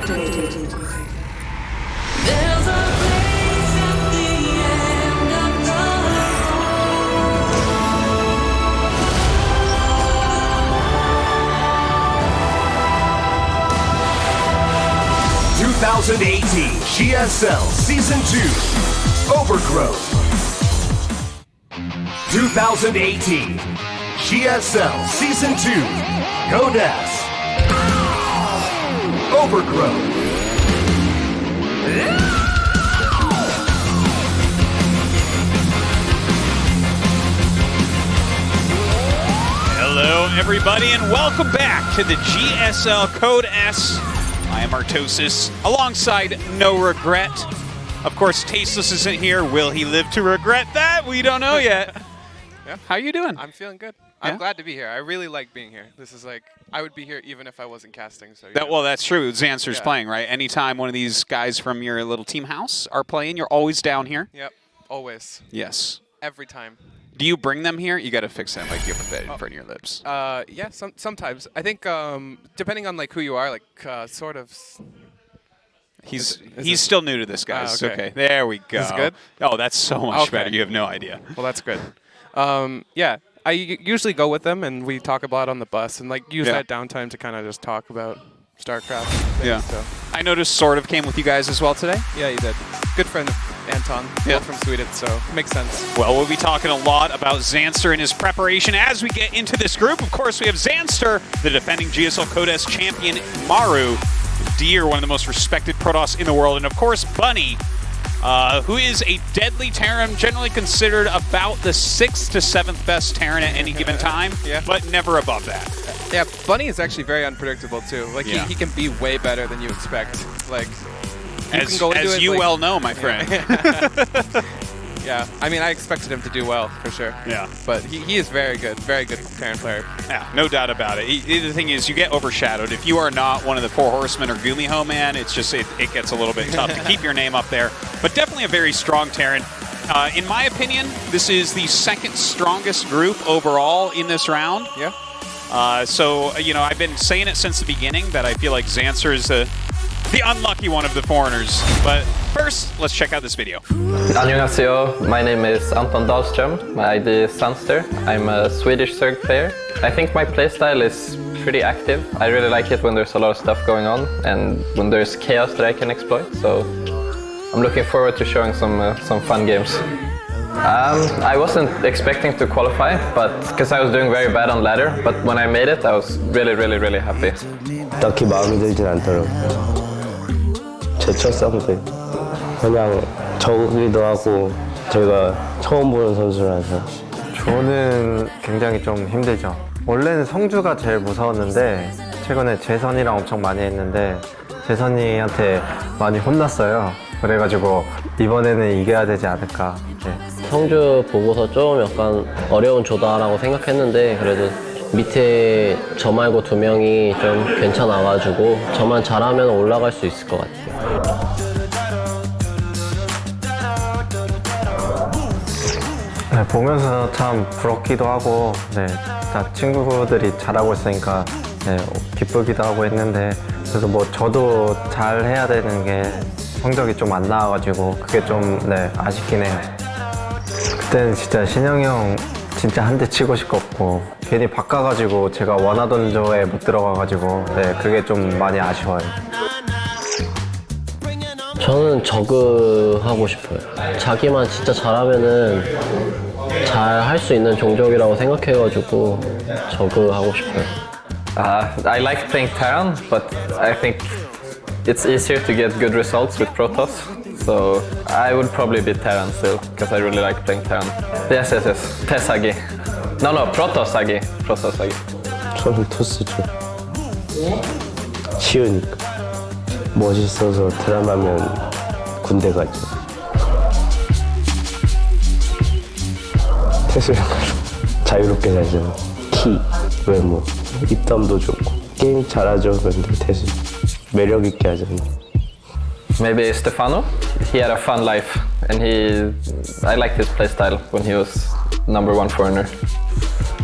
disconnected. There's a place at the end of the road. 2018 GSL Season 2 Overgrowth. 2018 GSL Season 2 Code S Overgrowth. Hello, everybody, and welcome back to the GSL Code S. I am Artosis, alongside No Regret. Of course, Tasteless isn't here. Will he live to regret that? We don't know yet. Yeah. How you doing? I'm feeling good. Yeah? I'm glad to be here. I really like being here. This is like, I would be here even if I wasn't casting. So Well, that's true. Zanster's playing, right? Anytime one of these guys from your little team house are playing, you're always down here? Yep, always. Yes. Every time. Do you bring them here? You got to fix them, like you have a bed in front of your lips. Yeah, sometimes. I think depending on like who you are, like sort of. He's still new to this, guys. Okay, there we go. Is this good? Oh, that's so much better. You have no idea. Well, that's good. Yeah, I usually go with them, and we talk a lot on the bus, and like use that downtime to kind of just talk about StarCraft. Things, so. I noticed Sort of came with you guys as well today. Yeah, you did. Good friend of Anton, both from Sweden, so it makes sense. Well, we'll be talking a lot about Zanster and his preparation as we get into this group. Of course, we have Zanster, the defending GSL Code S champion, Maru, Deer, one of the most respected Protoss in the world, and of course, Bunny, who is a deadly Terran, generally considered about the 6th to 7th best Terran at any given time, but never above that. Yeah, Bunny is actually very unpredictable too. Like he can be way better than you expect. Like as you well know, my friend. Yeah, I mean, I expected him to do well for sure. Yeah, but he is very good Terran player. Yeah, no doubt about it. The thing is, you get overshadowed if you are not one of the 4 horsemen or Gumiho, man. It's just it gets a little bit tough to keep your name up there. But definitely a very strong Terran. In my opinion, this is the 2nd strongest group overall in this round. Yeah. So you know, I've been saying it since the beginning that I feel like Zanster is the unlucky one of the foreigners. But first, let's check out this video. 안녕하세요. My name is Anton Dahlström. My ID is Zanster. I'm a Swedish Zerg player. I think my playstyle is pretty active. I really like it when there's a lot of stuff going on and when there's chaos that I can exploit. So I'm looking forward to showing some fun games. I wasn't expecting to qualify, but because I was doing very bad on ladder. But when I made it, I was really happy. 딱히 마음에 들진 않더라고요. 제 첫 상대 그냥 적이기도 하고 제가 처음 보는 선수라서 저는 굉장히 좀 힘들죠. 원래는 성주가 제일 무서웠는데 최근에 재선이랑 엄청 많이 했는데 재선이한테 많이 혼났어요. 그래가지고 이번에는 이겨야 되지 않을까. 성주 보고서 좀 약간 어려운 조다라고 생각했는데 그래도 밑에 저 말고 2명이 좀 괜찮아가지고 저만 잘하면 올라갈 수 있을 것 같아요. 네, 보면서 참 부럽기도 하고 다 친구들이 잘하고 있으니까 기쁘기도 하고 했는데 그래서 뭐 저도 잘 해야 되는 게 성적이 좀 안 나와가지고 그게 좀 아쉽긴 해요. 그때는 진짜 신영이 형 진짜 한 대 치고 싶었고 괜히 바꿔가지고 제가 원하던 조에 못 들어가가지고 그게 좀 많이 아쉬워요. 저는 저그 하고 싶어요. 자기만 진짜 잘하면은 잘 할 수 있는 종족이라고 생각해가지고 저그 하고 싶어요. I like playing Terran, but I think it's easier to get good results with Protoss. So I would probably be Terran still, because I really like playing Terran. Yes. Tesagi. No, Protosagi. 저는 토스죠. 쉬우니까. 멋있어서 드라마면 군대 가죠. 태수형 자유롭게 살죠. 키, 외모, 입담도 좋고 게임 잘하죠. 근데 태수 매력 있게 하잖아요. Maybe Stefano. He had a fun life, and I liked his playstyle when he was #1 foreigner.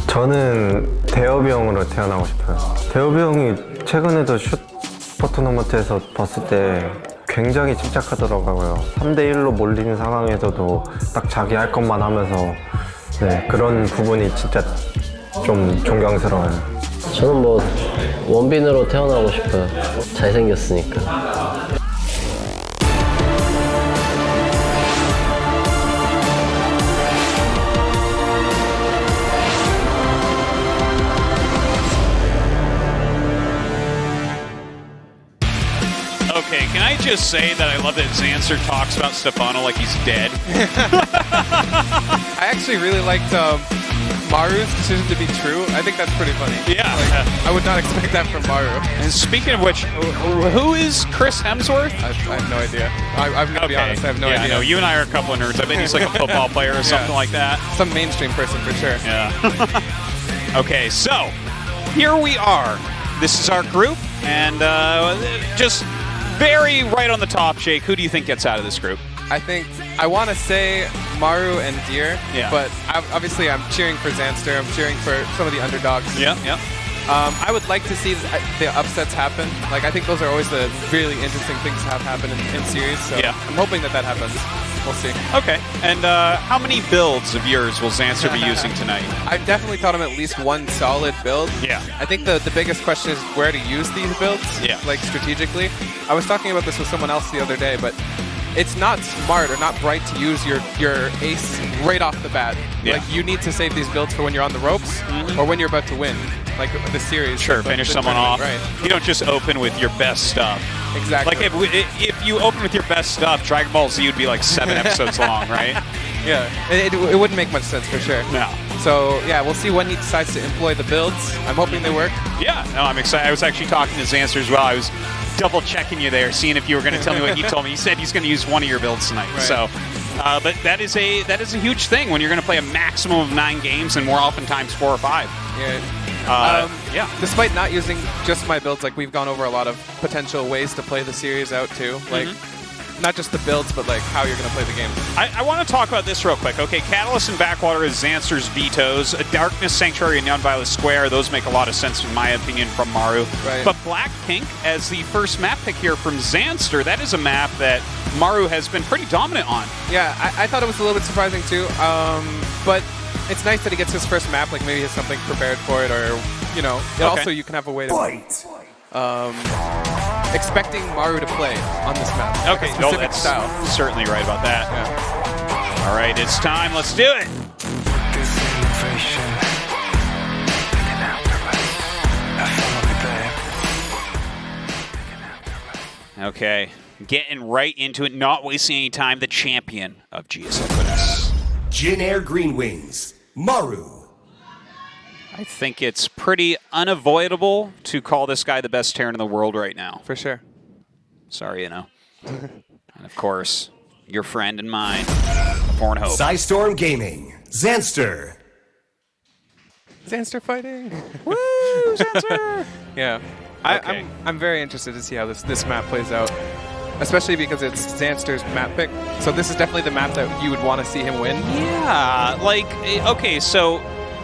저는 대엽이 형으로 태어나고 싶어요. 대엽이 형이 최근에도 슈퍼 토너먼트에서 봤을 때 굉장히 침착하더라고요. 3대1로 몰린 상황에서도 딱 자기 할 것만 하면서 네, 그런 부분이 진짜 좀 존경스러워요. 저는 뭐 원빈으로 태어나고 싶어요. 잘생겼으니까. Okay, can I just say that I love that Zanster talks about Stefano like he's dead? I actually really liked Maru's decision to be true. I think that's pretty funny. Yeah. I would not expect that from Maru. And speaking of which, who is Chris Hemsworth? I have no idea. I'm going to be honest, I have no idea. I know. You and I are a couple of nerds. I bet he's like a football player or something like that. Some mainstream person for sure. Yeah. Okay, so here we are. This is our group, and just very right on the top, Jake. Who do you think gets out of this group? I want to say Maru and Deer, Yeah. but obviously I'm cheering for Zanster. I'm cheering for some of the underdogs. Yeah. I would like to see the upsets happen. Like, I think those are always the really interesting things to have happen in series. So Yeah. I'm hoping that happens. We'll see. Okay. And how many builds of yours will Zanster be using tonight? I've definitely taught him at least one solid build. Yeah. I think the biggest question is where to use these builds, Yeah. like strategically. I was talking about this with someone else the other day, but it's not smart or not bright to use your ace right off the bat. Yeah. Like, you need to save these builds for when you're on the ropes or when you're about to win, like the series. Sure, like finish the someone off. tournament, Right. You don't just open with your best stuff. Exactly. Like if you open with your best stuff, Dragon Ball Z would be like 7 episodes long, right? Yeah. It wouldn't make much sense for sure. No. So, yeah, we'll see when he decides to employ the builds. I'm hoping they work. Yeah, no, I'm excited. I was actually talking to Zanster as well. I was double checking you there, seeing if you were going to tell me what he told me. He said he's going to use one of your builds tonight. Right. So, but that is a huge thing when you're going to play a maximum of 9 games and more oftentimes 4 or 5. Yeah. Yeah. Despite not using just my builds, like, we've gone over a lot of potential ways to play the series out too. Like, not just the builds, but like how you're going to play the game. I want to talk about this real quick. Okay, Catalyst and Backwater is Zanster's vetoes. A Darkness Sanctuary and Nonviolent Square, those make a lot of sense in my opinion from Maru. Right. But Black-Pink as the first map pick here from Zanster, that is a map that Maru has been pretty dominant on. Yeah, I thought it was a little bit surprising too. But it's nice that he gets his first map, like maybe he has something prepared for it, or, you know, also you can have a way to expecting Maru to play on this map. Like Okay, a no, specific that's style. certainly right about that. Yeah. All right, it's time. Let's do it. Okay, getting right into it, not wasting any time. The champion of GSL Quidditch. Jin Air Green Wings, Maru. I think it's pretty unavoidable to call this guy the best Terran in the world right now. For sure. Sorry, you know. And of course, your friend and mine, Foreign Hope. Storm Gaming, Zanster. Zanster fighting. Woo, Zanster! Yeah. Okay. I'm very interested to see how this map plays out, especially because it's Zanster's map pick. So this is definitely the map that you would want to see him win. Yeah, like, okay, so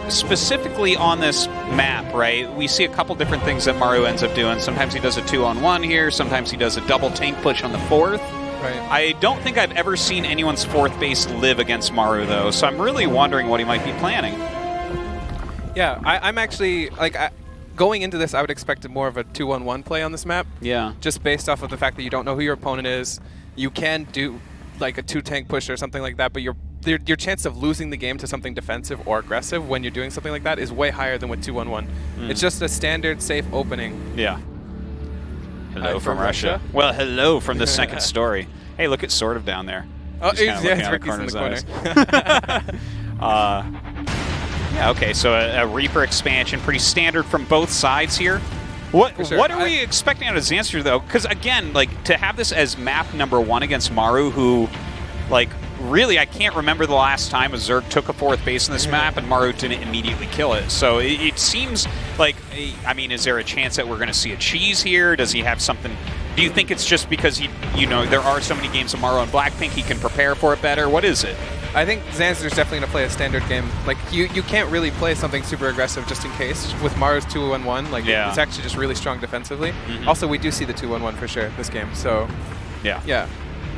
specifically on this map, right, we see a couple different things that Maru ends up doing. Sometimes he does a 2-on-1 here, sometimes he does a double tank push on the 4th. Right. I don't think I've ever seen anyone's 4th base live against Maru, though, so I'm really wondering what he might be planning. Yeah, I'm actually, like, going into this, I would expect more of a 2-on-1 play on this map. Yeah. Just based off of the fact that you don't know who your opponent is. You can do, like, a 2-tank push or something like that, but your chance of losing the game to something defensive or aggressive when you're doing something like that is way higher than with 2-on-1. It's just a standard, safe opening. Yeah. Hello Hi from Russia. Well, hello from the second story. Hey, look at Sort of down there. Oh, Just kinda yeah, looking out of Ricky's in the corner's eyes. Yeah, okay, so a Reaper expansion, pretty standard from both sides here. What For sure. what are we expecting out of Zanster, though? Because, again, like, to have this as map number 1 against Maru, who, like, really, I can't remember the last time a Zerg took a 4th base in this map and Maru didn't immediately kill it. So it seems like, I mean, is there a chance that we're going to see a cheese here? Does he have something? Do you think it's just because he, you know, there are so many games of Maru and Black-Pink, he can prepare for it better? What is it? I think Zanster's definitely going to play a standard game. Like, you can't really play something super aggressive just in case. With Maru's 2-1-1, like, it's actually just really strong defensively. Also, we do see the 2-1-1 for sure this game, so yeah.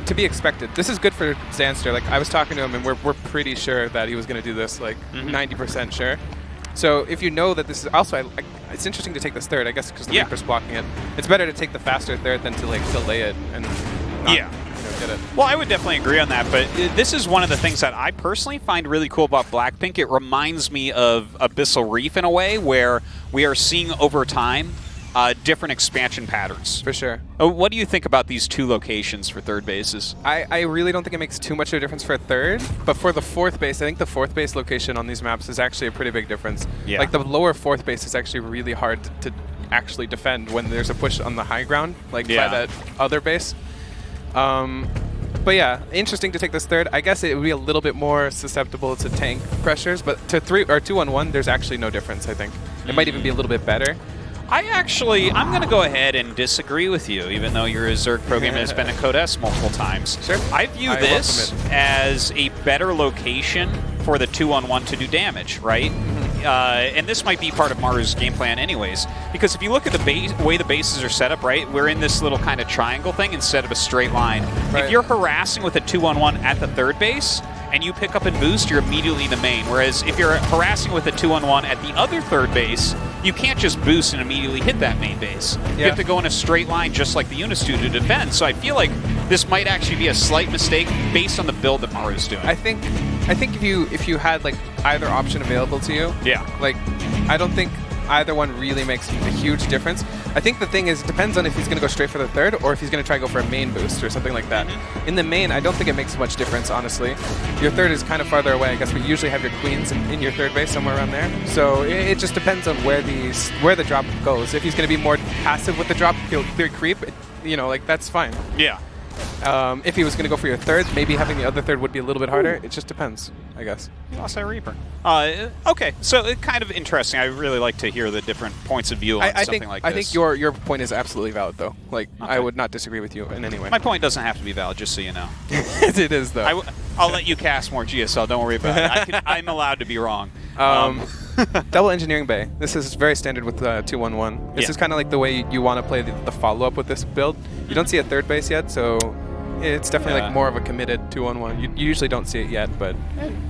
To be expected. This is good for Zanster. Like, I was talking to him, and we're pretty sure that he was going to do this, like 90% sure. So if you know that this is also, it's interesting to take this third, I guess, because the Reaper's blocking it. It's better to take the faster third than to like delay it and not, get it. Well, I would definitely agree on that, but this is one of the things that I personally find really cool about Blackpink. It reminds me of Abyssal Reef in a way, where we are seeing over time different expansion patterns. For sure. What do you think about these two locations for third bases? I really don't think it makes too much of a difference for a third, but for the fourth base, I think the fourth base location on these maps is actually a pretty big difference. Yeah. Like, the lower fourth base is actually really hard to actually defend when there's a push on the high ground, like by that other base. But yeah, interesting to take this third. I guess it would be a little bit more susceptible to tank pressures, but to 2-on-1, there's actually no difference, I think. It might even be a little bit better. I'm going to go ahead and disagree with you, even though your Zerg program has been in Code S multiple times. Sure. I view this as a better location for the 2-on-1 to do damage, right? And this might be part of Maru's game plan anyways, because if you look at the way the bases are set up, right, we're in this little kind of triangle thing instead of a straight line. Right. If you're harassing with a 2-on-1 at the third base, and you pick up and boost, you're immediately in the main. Whereas if you're harassing with a 2-on-1 at the other third base, you can't just boost and immediately hit that main base. You have to go in a straight line just like the units do to defend. So I feel like this might actually be a slight mistake based on the build that Maru's doing. I think if you had like either option available to you, like, I don't think either one really makes a huge difference. I think the thing is, it depends on if he's going to go straight for the third or if he's going to try to go for a main boost or something like that. In the main, I don't think it makes much difference, honestly. Your third is kind of farther away. I guess we usually have your queens in your third base, somewhere around there. So it just depends on where the drop goes. If he's going to be more passive with the drop, he'll clear creep, you know, like, that's fine. Yeah. If he was going to go for your third, maybe having the other third would be a little bit harder. It just depends, I guess. Lost that Reaper. Okay, so it's kind of interesting. I really like to hear the different points of view on something like this. I think your point is absolutely valid, though. Like, I would not disagree with you in any way. My point doesn't have to be valid, just so you know. It is, though. I'll let you cast more GSL. Don't worry about it. I'm allowed to be wrong. Double engineering bay. This is very standard with 2-1-1. This is kind of like the way you want to play the follow-up with this build. You don't see a third base yet, so it's definitely like more of a committed 2-on-1. You usually don't see it yet, but...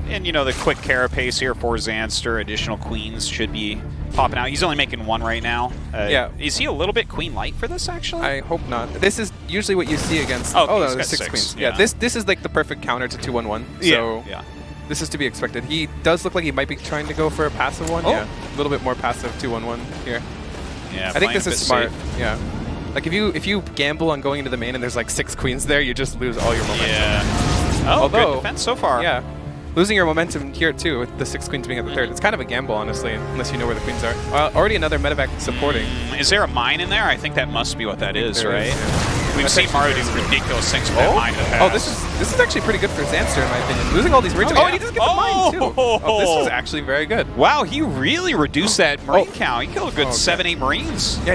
And you know, the quick carapace here for Zanster, additional queens should be popping out. He's only making one right now. Is he a little bit queen light for this, actually? I hope not. This is usually what you see against... Oh, no, there's 6 queens. Yeah, this is like the perfect counter to 2-1-1. So this is to be expected. He does look like he might be trying to go for a passive one. Yeah, a little bit more passive 2-1-1 here. Yeah, I think this is smart. Yeah. Like, if you gamble on going into the main and there's like 6 queens there, you just lose all your momentum. Yeah. Although, good defense so far. Yeah. Losing your momentum here, too, with the 6 queens being at the third. It's kind of a gamble, honestly, unless you know where the queens are. Already another medevac supporting. Is there a mine in there? I think that must be what that is, right? We've seen Maru do ridiculous things with that mine. Oh, this is actually pretty good for Zanster, in my opinion. Losing all these marines. Oh, and he doesn't get the mine, too. Oh, this was actually very good. Wow, he really reduced that marine count. He killed a good 7-8 marines. Yeah,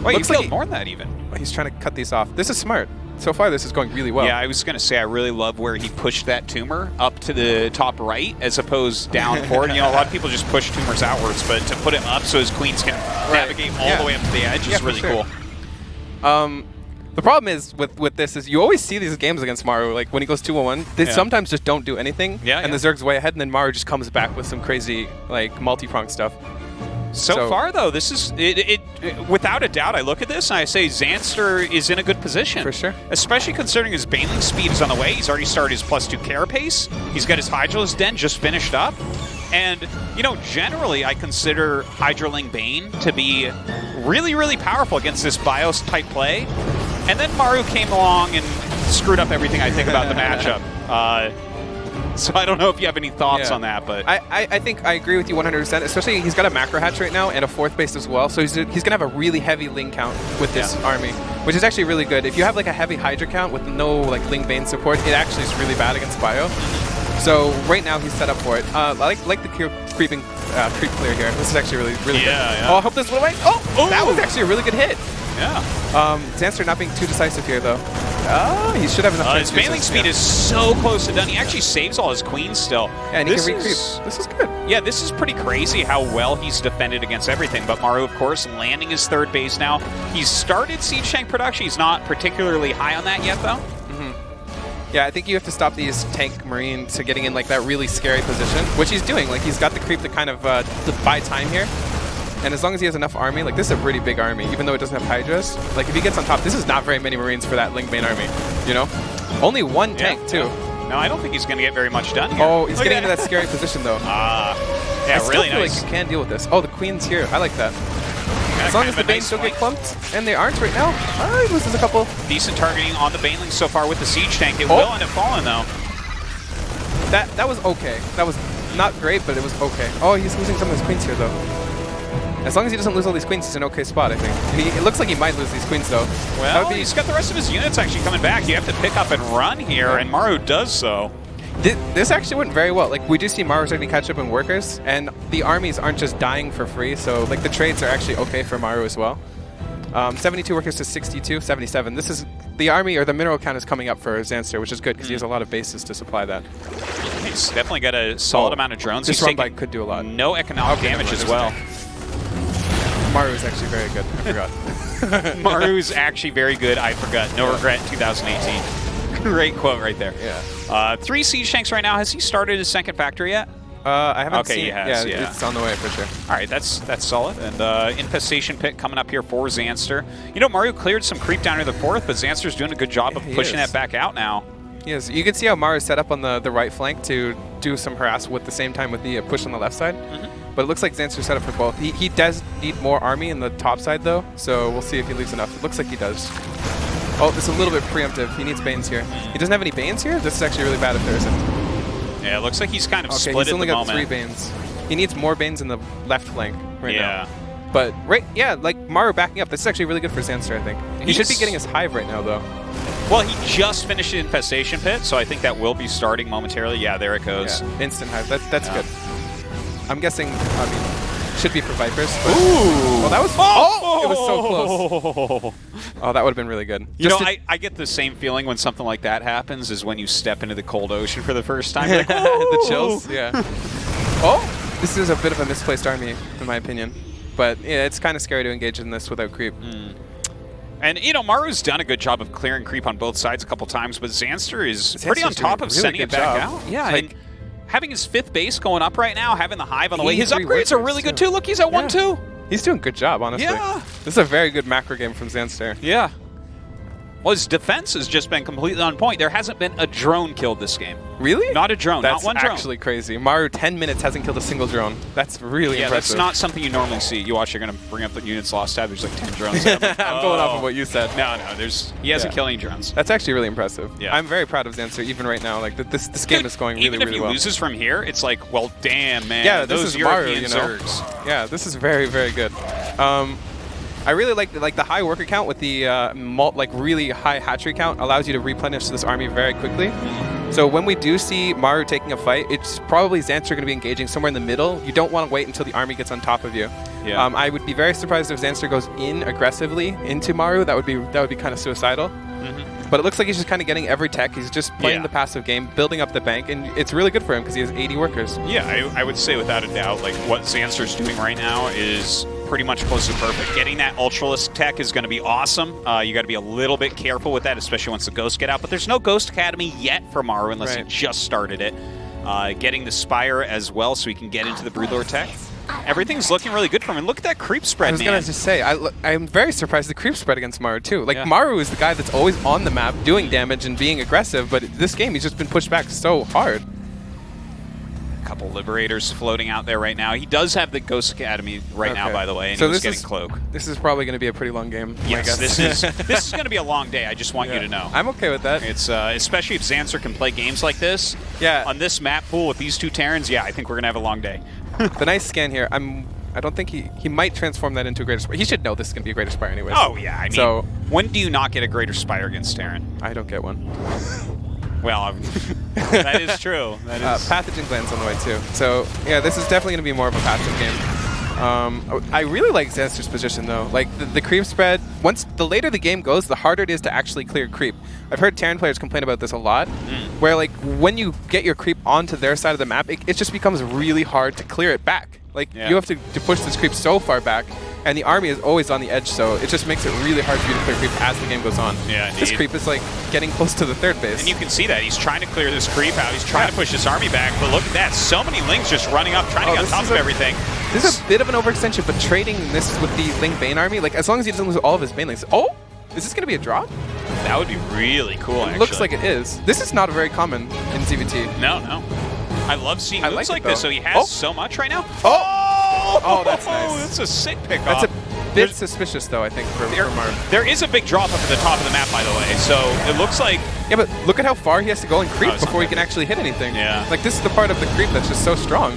Wait, he killed more than that, even. He's trying to cut these off. This is smart. So far, this is going really well. Yeah, I was going to say, I really love where he pushed that tumor up to the top right as opposed down forward. You know, a lot of people just push tumors outwards, but to put it up so his queens can navigate all the way up to the edge is really cool. The problem is with this is you always see these games against Maru, like when he goes 2-1, they sometimes just don't do anything, and the Zerg's way ahead, and then Maru just comes back with some crazy, like, multi-prong stuff. So far, though, this is without a doubt. I look at this and I say Zanster is in a good position. For sure. Especially considering his Baneling speed is on the way. He's already started his +2 carapace. He's got his Hydralisk Den just finished up. And, you know, generally I consider Hydraling Bane to be really, really powerful against this BIOS-type play. And then Maru came along and screwed up everything I think about the matchup. So I don't know if you have any thoughts on that, but I think I agree with you 100%. Especially he's got a macro hatch right now and a 4th base as well, so he's gonna have a really heavy Ling count with this army, which is actually really good. If you have like a heavy Hydra count with no like Ling Bane support, it actually is really bad against Bio. So right now he's set up for it. I like the creeping creep clear here. This is actually really good. Oh, I hope this little way. Oh, that was actually a really good hit. Yeah. Zanster not being too decisive here though. He should have enough. His mailing speed is so close to done. He actually saves all his queens still. Yeah, and he can recreep. This is good. Yeah, this is pretty crazy how well he's defended against everything. But Maru, of course, landing his third base now. He's started siege tank production. He's not particularly high on that yet, though. Yeah, I think you have to stop these tank marines to getting in like that really scary position, which he's doing. Like he's got the creep to kind of to buy time here. And as long as he has enough army, like this is a pretty big army, even though it doesn't have Hydras. Like if he gets on top, this is not very many marines for that Link main army, you know? Only one tank too. No, I don't think he's going to get very much done here. Oh, he's getting into that scary position though. Yeah, I still really feel nice. like you can deal with this. Oh, the queen's here. I like that. As long as the Banes don't get clumped, and they aren't right now. He loses a couple. Decent targeting on the Banelings so far with the siege tank. It will end up falling though. That was okay. That was not great, but it was okay. Oh, he's losing some of his queens here though. As long as he doesn't lose all these queens, he's in an okay spot, I think. And it looks like he might lose these queens though. Well, he's got the rest of his units actually coming back. You have to pick up and run here, and Maru does so. This actually went very well. Like we do see Maru starting to catch up in workers, and the armies aren't just dying for free. So like the trades are actually okay for Maru as well. 72 workers to 62, 77. This is the army or the mineral count is coming up for Zanster, which is good because he has a lot of bases to supply that. He's definitely got a solid amount of drones. This He's run bike could do a lot. No economic damage as well. Maru is actually very good. I forgot. Maru's actually very good. I forgot. No regret. 2018. Great quote right there. Yeah. 3 siege tanks right now. Has he started his second factory yet? I haven't seen he it. has, Yeah, it's on the way for sure. All right, that's solid. And infestation pit coming up here for Zanster. You know, Maru cleared some creep down to the 4th, but Zanster's doing a good job of pushing that back out now. Yes, you can see how Maru's set up on the right flank to do some harass with the same time with the push on the left side. But it looks like Zanster's set up for both. He does need more army in the top side though, so we'll see if he leaves enough. It looks like he does. Oh, this is a little bit preemptive. He needs Banes here. He doesn't have any Banes here? This is actually really bad if there isn't. Yeah, it looks like he's kind of split he's only at the got moment. 3 Banes. He needs more Banes in the left flank right now. Yeah. But, like Maru backing up. This is actually really good for Zanster, I think. He should be getting his Hive right now, though. Well, he just finished the infestation pit, so I think that will be starting momentarily. Yeah, there it goes. Yeah, instant Hive. That's good. I'm guessing, I mean, should be for Vipers. But Ooh! Well, that was... Oh! It was so close. Oh, that would have been really good. You know, I get the same feeling when something like that happens is when you step into the cold ocean for the first time. Like, the chills, yeah. Oh! This is a bit of a misplaced army, in my opinion. But yeah, it's kind of scary to engage in this without creep. And, you know, Maru's done a good job of clearing creep on both sides a couple times, but Zanster is pretty on top of sending it back out. Yeah, like, and having his 5th base going up right now, having the Hive on the way. His 83 upgrades are really good, too. Look, he's at 1-2. He's doing a good job, honestly. Yeah. This is a very good macro game from Zanster. Yeah. Well, his defense has just been completely on point. There hasn't been a drone killed this game. Really? Not a drone, That's not one drone. That's actually crazy. Maru, 10 minutes, hasn't killed a single drone. That's really impressive. That's not something you normally see. You watch, you're going to bring up the units lost tab. There's like 10 drones. I'm going off of what you said. No, he hasn't killed any drones. That's actually really impressive. Yeah. I'm very proud of Zanster, even right now. Like this game is going really, really well. Even if he loses from here, it's like, well, damn, man. Yeah, those this is European Maru, you know? Zergs. Yeah, this is very, very good. I really like the high worker count with the really high hatchery count allows you to replenish this army very quickly. So when we do see Maru taking a fight, it's probably Zanster going to be engaging somewhere in the middle. You don't want to wait until the army gets on top of you. Yeah. I would be very surprised if Zanster goes in aggressively into Maru. That would be kind of suicidal. But it looks like he's just kind of getting every tech. He's just playing the passive game, building up the bank, and it's really good for him because he has 80 workers. Yeah, I would say without a doubt, like what Zanster's doing right now is pretty much close to perfect. Getting that Ultralisk tech is going to be awesome. You got to be a little bit careful with that, especially once the Ghosts get out. But there's no Ghost Academy yet for Maru unless he just started it. Getting the Spire as well so he can get into the Broodlord tech. Everything's looking really good for him. And look at that creep spread, I was going to just say, I'm very surprised the creep spread against Maru, too. Like, Maru is the guy that's always on the map, doing damage and being aggressive, but this game, he's just been pushed back so hard. A couple Liberators floating out there right now. He does have the Ghost Academy right now, by the way, and so he's getting Cloak. This is probably going to be a pretty long game, I Yes, guess. this is going to be a long day. I just want you to know. I'm okay with that. It's especially if Zanster can play games like this. Yeah. On this map pool with these two Terrans, I think we're going to have a long day. The nice scan here, I don't think he might transform that into a Greater Spire. He should know this is going to be a Greater Spire anyways. Oh, yeah. I mean, when do you not get a Greater Spire against Terran? I don't get one. Well, that is true. That is. Pathogen Gland's on the way, too. So, yeah, this is definitely going to be more of a passive game. I really like Zanster's position though. Like the creep spread, the later the game goes, the harder it is to actually clear creep. I've heard Terran players complain about this a lot, where like when you get your creep onto their side of the map, it just becomes really hard to clear it back. Like you have to push this creep so far back, and the army is always on the edge, so it just makes it really hard for you to clear creep as the game goes on. Yeah, this creep is like getting close to the third base. And you can see that. He's trying to clear this creep out. He's trying to push this army back, but look at that. So many Lings just running up, trying to get on top of everything. This is a bit of an overextension, but trading this with the Ling Bane army, like as long as he doesn't lose all of his Bane Lings. Oh! Is this going to be a drop? That would be really cool, actually. It looks like it is. This is not very common in ZVT. No. I love seeing moves like this, so he has so much right now. Oh, that's nice. That's a sick pickoff. That's a bit suspicious, though, I think, for Maru. There is a big drop up at the top of the map, by the way, so it looks like... Yeah, but look at how far he has to go and creep before he can actually hit anything. Yeah. Like, this is the part of the creep that's just so strong.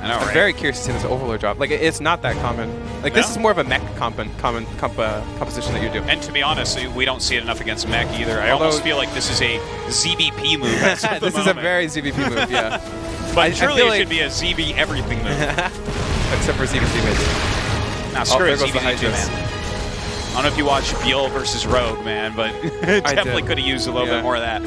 I know, I'm very curious to see this Overlord drop. Like, it's not that common. Like, this is more of a mech composition that you do. And to be honest, we don't see it enough against mech either. I almost feel like this is a ZVP move. This is a very ZVP move, yeah. But truly, it should be a ZV everything move. Except for ZVP maybe. Nah, screw it, ZVP too, man. I don't know if you watched Biel versus Rogue, man, but definitely could have used a little bit more of that.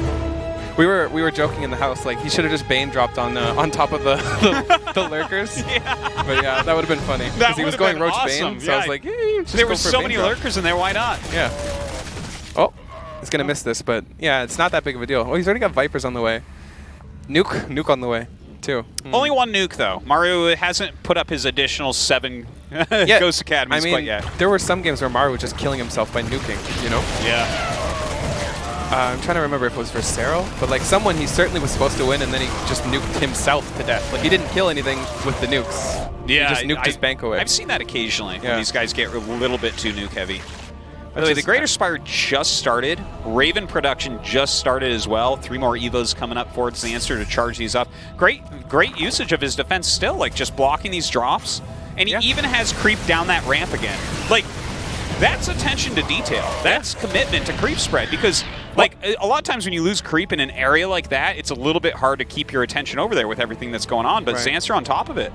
We were joking in the house, like he should have just Bane dropped on top of the lurkers. Yeah. But yeah, that would have been funny because he was going Roach awesome. Bane, so I was like, just there go were for a so Bane many drop. lurkers in there. Why not? Yeah. Oh, he's gonna miss this, but yeah, it's not that big of a deal. Oh, he's already got Vipers on the way. Nuke on the way too. Only one nuke though. Maru hasn't put up his additional 7 Ghost Academies quite yet. There were some games where Maru was just killing himself by nuking, you know? Yeah. I'm trying to remember if it was for Cero, but like someone he certainly was supposed to win, and then he just nuked himself to death. Like he didn't kill anything with the nukes. Yeah, he just nuked his bank away. I've seen that occasionally. Yeah. When these guys get a little bit too nuke heavy. By the way, the Greater Spire just started. Raven production just started as well. 3 more Evos coming up for Zanster to charge these up. Great usage of his defense still, like just blocking these drops. And he even has creep down that ramp again. Like, that's attention to detail. That's commitment to creep spread, because like a lot of times when you lose creep in an area like that, it's a little bit hard to keep your attention over there with everything that's going on, but Zanster on top of it.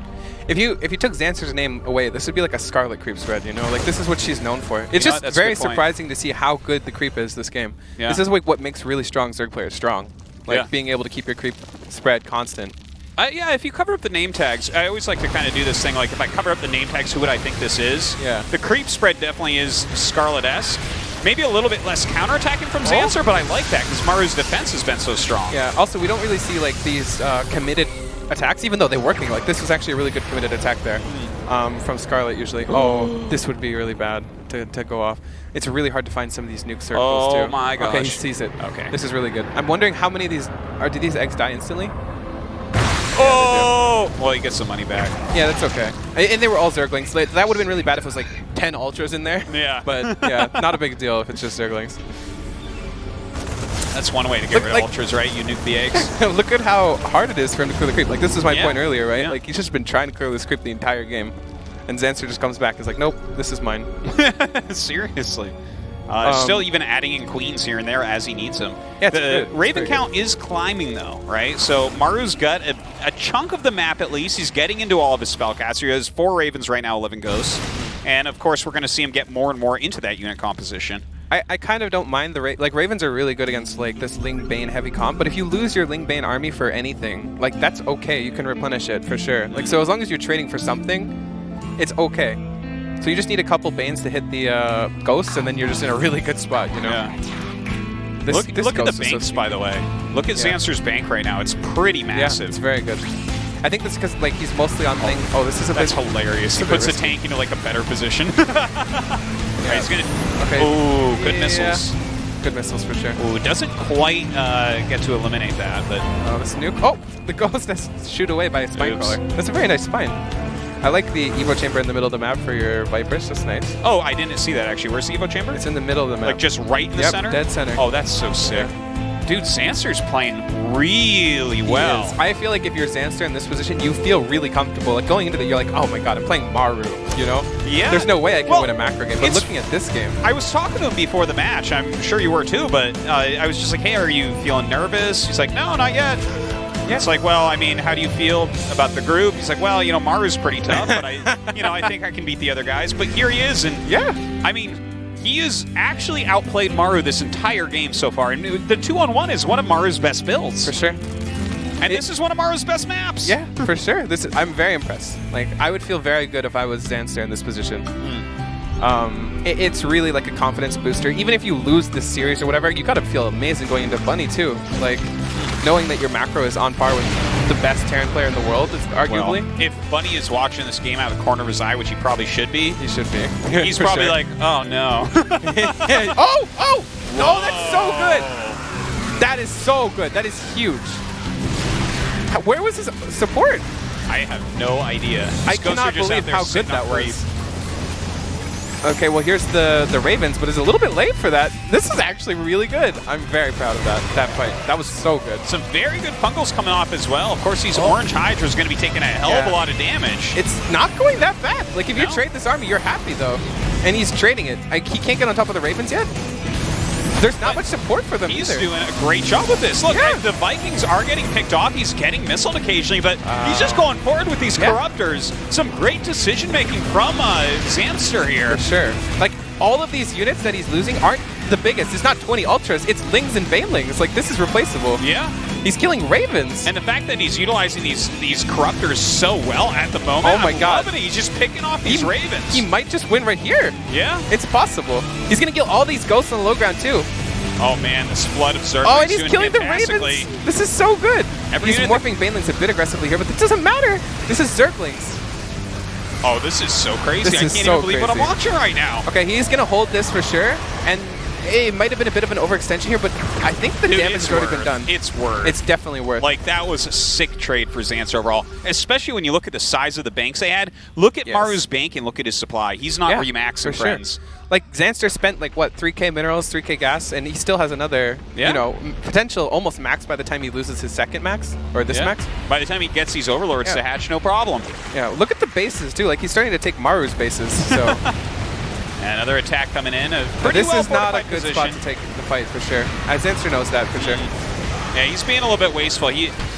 If you took Zanster's name away, this would be like a Scarlet creep spread, you know? Like this is what she's known for. It's just very surprising to see how good the creep is this game. Yeah. This is like what makes really strong Zerg players strong. Like being able to keep your creep spread constant. Yeah, if you cover up the name tags, I always like to kind of do this thing, like if I cover up the name tags, who would I think this is? Yeah. The creep spread definitely is Scarlet-esque. Maybe a little bit less counterattacking from Zanster, but I like that because Maru's defense has been so strong. Yeah, also we don't really see like these committed attacks, even though they're working. Like this was actually a really good committed attack there from Scarlet usually. Oh, this would be really bad to go off. It's really hard to find some of these nuke circles too. Oh my gosh. Okay, he sees it. Okay. This is really good. I'm wondering how many of these do these eggs die instantly? Oh! Well, he gets some money back. Yeah, that's okay. And they were all Zerglings. So that would have been really bad if it was like 10 Ultras in there. Yeah. But yeah, not a big deal if it's just Zerglings. That's one way to get rid of Ultras, right? You nuke the eggs. Look at how hard it is for him to clear the creep. Like, this is my point earlier, right? Yeah. Like, he's just been trying to clear this creep the entire game. And Zanster just comes back and is like, nope, this is mine. Seriously. Still even adding in queens here and there as he needs them. Yeah, the Raven count is climbing though, right? So Maru's got a chunk of the map at least. He's getting into all of his spellcasts. He has 4 Ravens right now, 11 Ghosts. And of course, we're going to see him get more and more into that unit composition. I kind of don't mind the Ravens are really good against like this Ling Bane heavy comp, but if you lose your Ling Bane army for anything, like that's okay. You can replenish it for sure. Like so, as long as you're trading for something, it's okay. So you just need a couple Banes to hit the Ghosts, and then you're just in a really good spot, you know? Yeah. Look at the banks, by the way. Look at Zanster's bank right now. It's pretty massive. Yeah, it's very good. I think that's because like he's mostly on Ling. Oh, this is that's hilarious. He puts the tank into like a better position. Right, he's gonna. Okay. Oh, good missiles. Good missiles for sure. Oh, doesn't quite get to eliminate that, but. Oh, this nuke. Oh, the Ghost has shoot away by a spine crawler. That's a very nice spine. I like the Evo chamber in the middle of the map for your Vipers. That's nice. Oh, I didn't see that actually. Where's the Evo chamber? It's in the middle of the map. Like just right in the center? Dead center. Oh, that's so sick. Dude, Zanster's playing really well. I feel like if you're Zanster in this position, you feel really comfortable. Like going into it, you're like, oh my god, I'm playing Maru, you know? Yeah. There's no way I can win a macro game. But looking at this game. I was talking to him before the match. I'm sure you were too, but I was just like, hey, are you feeling nervous? He's like, no, not yet. It's like, well, I mean, how do you feel about the group? He's like, well, you know, Maru's pretty tough, but I think I can beat the other guys. But here he is, and I mean, he has actually outplayed Maru this entire game so far. And the 2-on-1 is one of Maru's best builds. For sure. And this is one of Maru's best maps. Yeah, for sure. I'm very impressed. Like, I would feel very good if I was Zanster in this position. It's really like a confidence booster. Even if you lose this series or whatever, you gotta feel amazing going into Bunny too. Like, knowing that your macro is on par with the best Terran player in the world, is arguably. Well, if Bunny is watching this game out of the corner of his eye, which he probably should be, He should be. he's probably like, oh no. Oh, that's so good. That is so good. That is huge. Where was his support? I have no idea. I cannot believe how good that was. Okay, well, here's the Ravens, but it's a little bit late for that. This is actually really good. I'm very proud of that fight. That was so good. Some very good fungals coming off as well. Of course, these orange Hydras are going to be taking a hell of a lot of damage. It's not going that bad. Like, if you trade this army, you're happy, though. And he's trading it. He can't get on top of the Ravens yet. There's not much support for them He's either. doing a great job with this. Look, the Vikings are getting picked off. He's getting missiled occasionally, but he's just going forward with these Corruptors. Some great decision-making from Zanster here. For sure. Like, all of these units that he's losing aren't the biggest. It's not 20 Ultras. It's Lings and Banelings. Like, this is replaceable. Yeah. He's killing Ravens. And the fact that he's utilizing these Corruptors so well at the moment, oh my God. loving it. He's just picking off these Ravens. He might just win right here. Yeah. It's possible. He's going to kill all these Ghosts on the low ground, too. Oh man, this flood of Zerglings. Oh, and he's killing the Ravens. This is so good. He's morphing Banelings a bit aggressively here, but this doesn't matter. This is Zerglings. Oh, this is so crazy. This I is can't so even believe what I'm crazy. watching right now. Okay, he's going to hold this for sure, and it might have been a bit of an overextension here, but I think the damage has already been done. It's worth. It's definitely worth. Like, that was a sick trade for Zanster overall, especially when you look at the size of the banks they had. Look at Maru's bank and look at his supply. He's not remaxing, friends. Sure. Like, Zanster spent, like, what, 3k minerals, 3k gas, and he still has another, you know, potential almost max by the time he loses his second max, or this max. By the time he gets these Overlords to hatch, no problem. Yeah, look at the bases, too. Like, he's starting to take Maru's bases, so... Another attack coming in. This is not a good spot to take the fight, for sure. Zanster knows that, for sure. Yeah, he's being a little bit wasteful.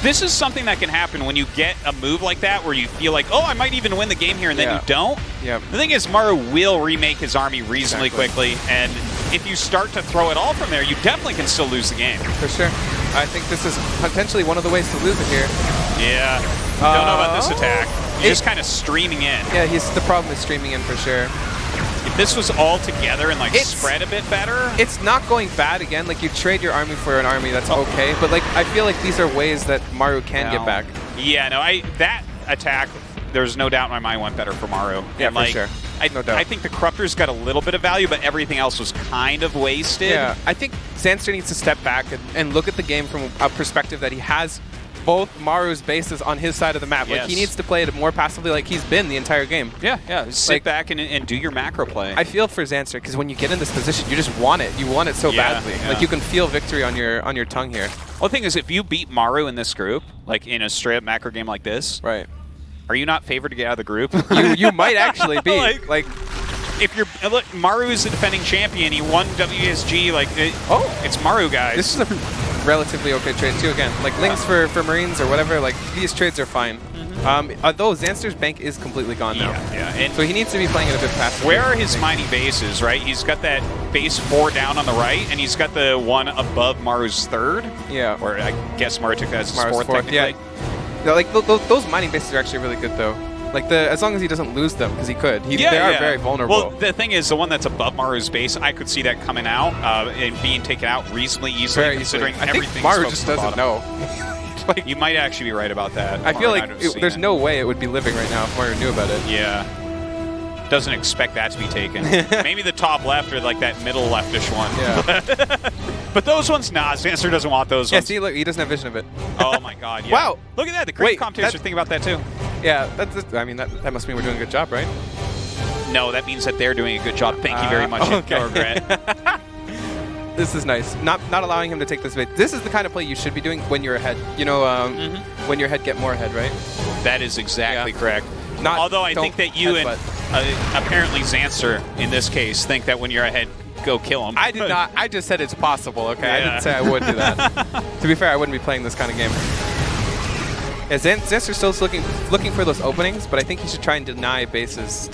This is something that can happen when you get a move like that where you feel like, oh, I might even win the game here, and then you don't. Yeah. The thing is, Maru will remake his army reasonably quickly, and if you start to throw it all from there, you definitely can still lose the game. For sure. I think this is potentially one of the ways to lose it here. Yeah. Don't know about this attack. He's just kind of streaming in. Yeah, the problem is streaming in for sure. If this was all together and like spread a bit better. It's not going bad again. Like, you trade your army for an army, that's okay. But like, I feel like these are ways that Maru can get back. Yeah, no, that attack, there's no doubt in my mind went better for Maru. Yeah, and, like, for sure. No doubt. I think the Corruptors got a little bit of value, but everything else was kind of wasted. Yeah, I think Zanster needs to step back and look at the game from a perspective that he has both Maru's bases on his side of the map. Like, he needs to play it more passively like he's been the entire game. Yeah. Sit back and do your macro play. I feel for Zanster, because when you get in this position, you just want it. You want it so badly. Yeah. Like, you can feel victory on your tongue here. Well, the thing is, if you beat Maru in this group, like in a straight-up macro game like this, right? Are you not favored to get out of the group? You might actually be. like if you're look, Maru is the defending champion. He won WSG. Like, it's Maru, guys. This is a relatively okay trade too. Again, like Lings for Marines or whatever. Like, these trades are fine. Although Zanster's bank is completely gone now. Yeah. And so he needs to be playing it a bit faster. Where are his mining bases, right? He's got that base 4 down on the right, and he's got the one above Maru's 3rd. Yeah. Or I guess Maru took that as his Maru's 4th, technically. Yeah, like those mining bases are actually really good though. Like, as long as he doesn't lose them, because he could. They are very vulnerable. Well, the thing is, the one that's above Maru's base, I could see that coming out and being taken out reasonably easily, very considering easily. everything. I think Maru just doesn't know. Like, you might actually be right about that. I feel like there's no way it would be living right now if Maru knew about it. Yeah. Doesn't expect that to be taken. Maybe the top left or like that middle leftish one. Yeah. But those ones, nah, Zanster doesn't want those ones. Yeah, see, look, he doesn't have vision of it. Oh my God, yeah. Wow. Look at that, the creative commentators are thinking about that too. Yeah, I mean, that must mean we're doing a good job, right? No, that means that they're doing a good job. Thank you very much, Grant. This is nice. Not allowing him to take this bait. This is the kind of play you should be doing when you're ahead. You know, when you're ahead, get more ahead, right? That is exactly correct. Although I think that you and apparently Zanster, in this case, think that when you're ahead, go kill him. I did not. I just said it's possible, okay? I didn't say I would do that. To be fair, I wouldn't be playing this kind of game. Yeah, Zanster's still looking for those openings, but I think he should try and deny bases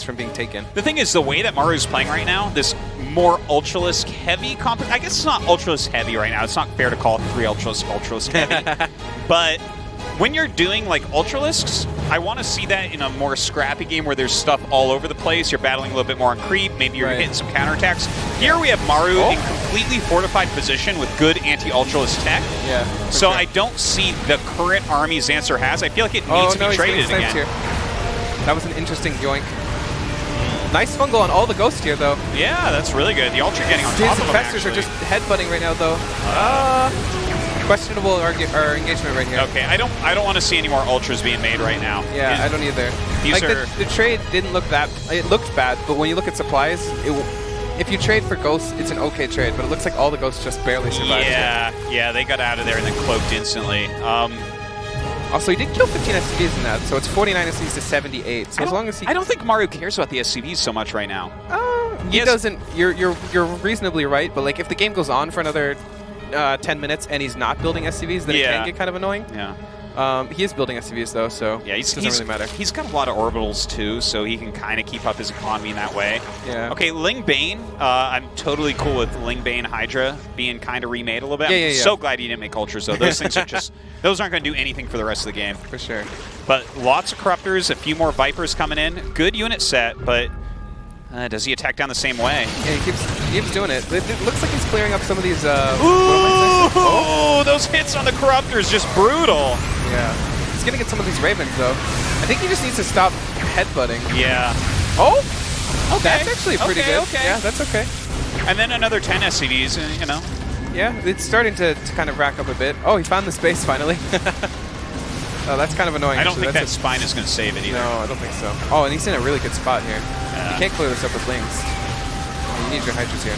from being taken. The thing is, the way that Maru's playing right now, this more Ultralisk heavy I guess it's not Ultralisk heavy right now. It's not fair to call 3 Ultralisk heavy. But when you're doing like Ultralisks, I want to see that in a more scrappy game where there's stuff all over the place. You're battling a little bit more on creep. Maybe you're hitting some counterattacks. Here we have Maru in completely fortified position with good anti-Ultralisk tech. Yeah. So I don't see the current army Zanster has. I feel like it needs to be traded again. Here. That was an interesting yoink. Nice fungal on all the ghosts here, though. Yeah, that's really good. The Ultra getting on top of them, Infestors are just headbutting right now, though. Questionable engagement right here. Okay, I don't want to see any more Ultras being made right now. Yeah, I don't either. Like the trade didn't look that. It looked bad, but when you look at supplies, if you trade for ghosts, it's an okay trade. But it looks like all the ghosts just barely survived. Yeah, they got out of there and then cloaked instantly. Also, he did kill 15 SCVs in that, so it's 49 SCVs to 78. So as long as he, I don't think Maru cares about the SCVs so much right now. He doesn't. You're reasonably right, but like if the game goes on for another 10 minutes and he's not building SCVs, then it can get kind of annoying. Yeah. He is building SCVs though, so yeah, it doesn't really matter. He's got a lot of orbitals too, so he can kind of keep up his economy in that way. Yeah. Okay, Ling Bane. I'm totally cool with Ling Bane Hydra being kind of remade a little bit. I'm so glad he didn't make Ultras though. Those things are just, those aren't going to do anything for the rest of the game. For sure. But lots of Corruptors, a few more Vipers coming in. Good unit set, but does he attack down the same way? Yeah, he keeps doing it. It looks like he's clearing up some of these. Ooh, those hits on the Corruptors, just brutal. Yeah. He's going to get some of these Ravens, though. I think he just needs to stop headbutting. Yeah. Oh! Okay. That's actually pretty good. Okay. Yeah, that's okay. And then another 10 SCVs, you know. Yeah, it's starting to kind of rack up a bit. Oh, he found the space finally. Oh, that's kind of annoying. I don't think that spine is going to save it either. No, I don't think so. Oh, and he's in a really good spot here. You can't clear this up with Lings. You need your Hydras here.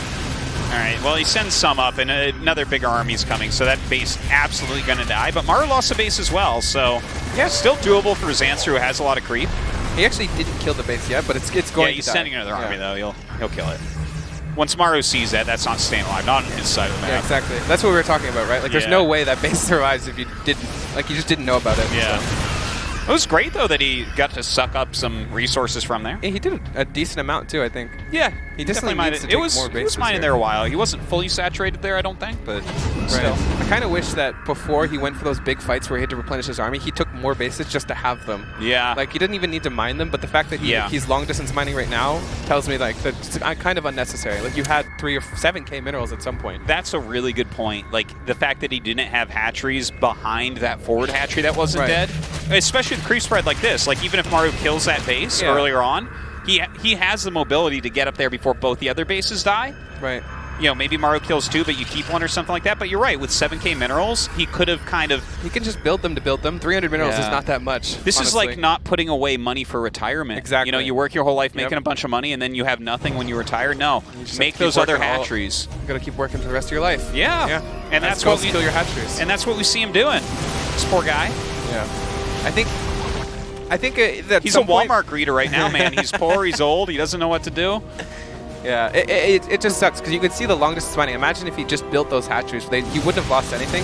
All right, well, he sends some up, and another bigger army's coming, so that base absolutely going to die. But Maru lost a base as well, so yeah, still doable for Zanster, who has a lot of creep. He actually didn't kill the base yet, but it's going to die. Yeah, he's sending another army, though. He'll kill it. Once Maru sees that, that's not staying alive, not on his side of the map. Yeah, exactly. That's what we were talking about, right? Like, there's no way that base survives if you didn't, like, you just didn't know about it. Yeah. So. It was great, though, that he got to suck up some resources from there. Yeah, he did a decent amount, too, I think. Yeah, he definitely needs to take more bases. He was mining there a while. He wasn't fully saturated there, I don't think, but still. I kind of wish that before he went for those big fights where he had to replenish his army, he took more bases just to have them. Yeah. Like, he didn't even need to mine them, but the fact that he's long-distance mining right now tells me, like, that's kind of unnecessary. Like, you had 3 or 7K minerals at some point. That's a really good point. Like, the fact that he didn't have hatcheries behind that forward hatchery that wasn't dead, especially with creep spread like this. Like, even if Maru kills that base earlier on, he has the mobility to get up there before both the other bases die. Right. You know, maybe Maru kills 2, but you keep 1 or something like that. But you're right, with 7K minerals, he could have kind of... He can just build them to build them. 300 minerals is not that much, This is like not putting away money for retirement. Exactly. You know, you work your whole life making a bunch of money, and then you have nothing when you retire. No, make those other hatcheries. You gotta keep working for the rest of your life. Yeah. And that's what we kill your hatcheries. And that's what we see him doing. This poor guy. Yeah. I think that he's a Walmart greeter right now, man. He's poor, he's old, he doesn't know what to do. Yeah, it just sucks because you could see the long distance mining. Imagine if he just built those hatcheries. He wouldn't have lost anything,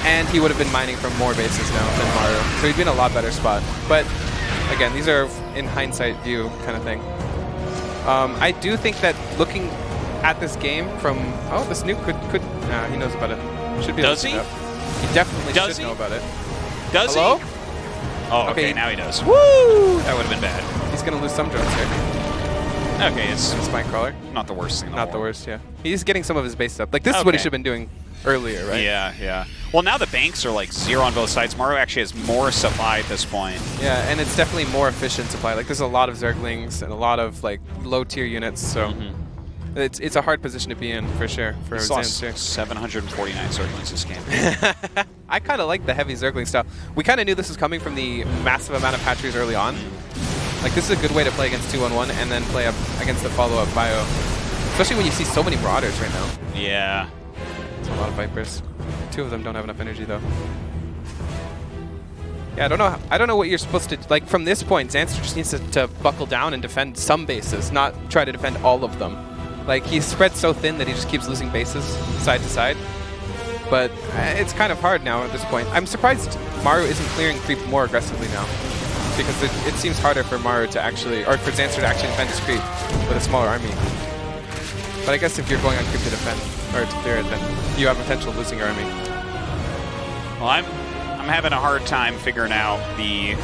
and he would have been mining from more bases now than Maru. So he'd be in a lot better spot. But again, these are in hindsight view kind of thing. I do think that looking at this game from this nuke could he knows about it. Should be. Does he? He definitely should know about it. Does Hello? he? Oh, okay, now he does. Woo! That would have been bad. He's gonna lose some drones here. Okay, it's Spine Crawler. Not the worst thing in the world. Not the worst, yeah. He's getting some of his base up. Like, this is what he should have been doing earlier, right? Yeah. Well, now the banks are like 0 on both sides. Maru actually has more supply at this point. Yeah, and it's definitely more efficient supply. Like, there's a lot of Zerglings and a lot of, like, low-tier units, so it's a hard position to be in, for sure, for Zanster. 749 Zerglings this game. I kind of like the heavy Zergling style. We kind of knew this was coming from the massive amount of hatcheries early on. Like, this is a good way to play against 2-1-1 and then play up against the follow-up bio. Especially when you see so many Marauders right now. Yeah. It's a lot of Vipers. 2 of them don't have enough energy, though. Yeah, I don't know what you're supposed to... Like, from this point, Zanster just needs to buckle down and defend some bases, not try to defend all of them. Like, he's spread so thin that he just keeps losing bases side to side. but it's kind of hard now at this point. I'm surprised Maru isn't clearing creep more aggressively now, because it seems harder for Maru to actually, or for Zanster to actually defend his creep with a smaller army. But I guess if you're going on creep to defend, or to clear it, then you have potential of losing your army. Well, I'm having a hard time figuring out the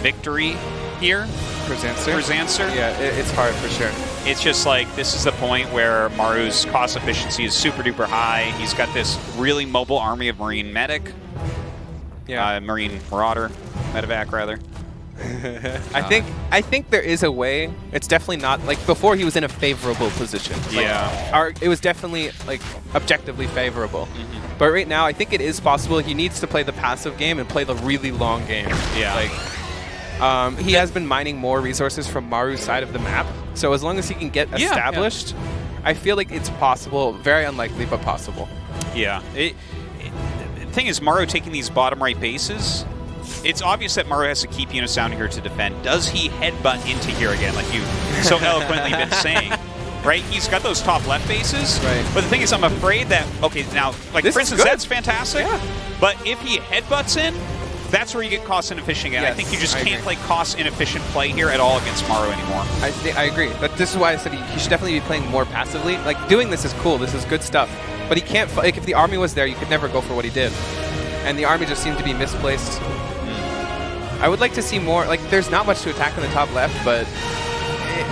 victory here For Zanster? for Zanster. Yeah, it's hard for sure. It's just like, this is the point where Maru's cost efficiency is super duper high. He's got this really mobile army of Marine Medic. Yeah. Marine Marauder. Medevac, rather. I think there is a way. It's definitely not like before he was in a favorable position. Like, Yeah. it was definitely like objectively favorable. But right now, I think it is possible. He needs to play the passive game and play the really long game. Yeah. Like, he has been mining more resources from Maru's side of the map. So as long as he can get Yeah, established, I feel like it's possible. Very unlikely, but possible. Yeah. The thing is, Maru taking these bottom right bases, it's obvious that Maru has to keep units down here to defend. Does he headbutt into here again, like you so eloquently been saying? Right? He's got those top left bases. Right. But the thing is, I'm afraid that, okay, now, like, This for is instance, good. that's fantastic. Yeah. But if he headbutts in, that's where you get cost inefficient again. I Yes, think you just I can't agree. play cost inefficient play here at all against Maru anymore. I agree. This is why I said he should definitely be playing more passively. Like, doing this is cool. This is good stuff. But he can't, like, if the army was there, you could never go for what he did. And the army just seemed to be misplaced. I would like to see more, like, there's not much to attack in the top left, but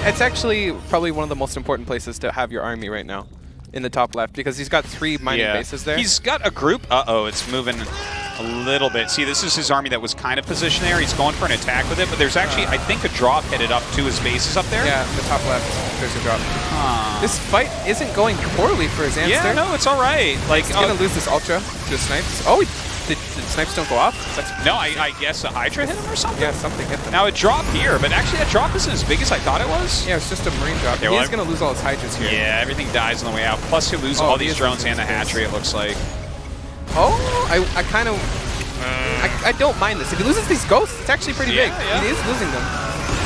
it's actually probably one of the most important places to have your army right now in the top left, because he's got 3 mining bases there. He's got a group. Uh-oh, it's moving a little bit. See, this is his army that was kind of positioned there. He's going for an attack with it, but there's actually, I think, a drop headed up to his bases up there. Yeah, the top left, there's a drop. This fight isn't going poorly for Zanster. Yeah, no, it's all right. Like, He's going to lose this Ultra to Snipes. Oh, did Snipes don't go off? no, I guess a Hydra hit him or something? Yeah, something hit them. Now, it dropped here, but actually that drop isn't as big as I thought it was. Yeah, it's just a Marine drop. Yeah, well, He's going to lose all his Hydras here. Yeah, everything dies on the way out. Plus, he'll lose Oh, all he these is drones losing and the his hatchery, it looks like. Oh, I kind of... I don't mind this. If he loses these ghosts, it's actually pretty big. Yeah. He is losing them.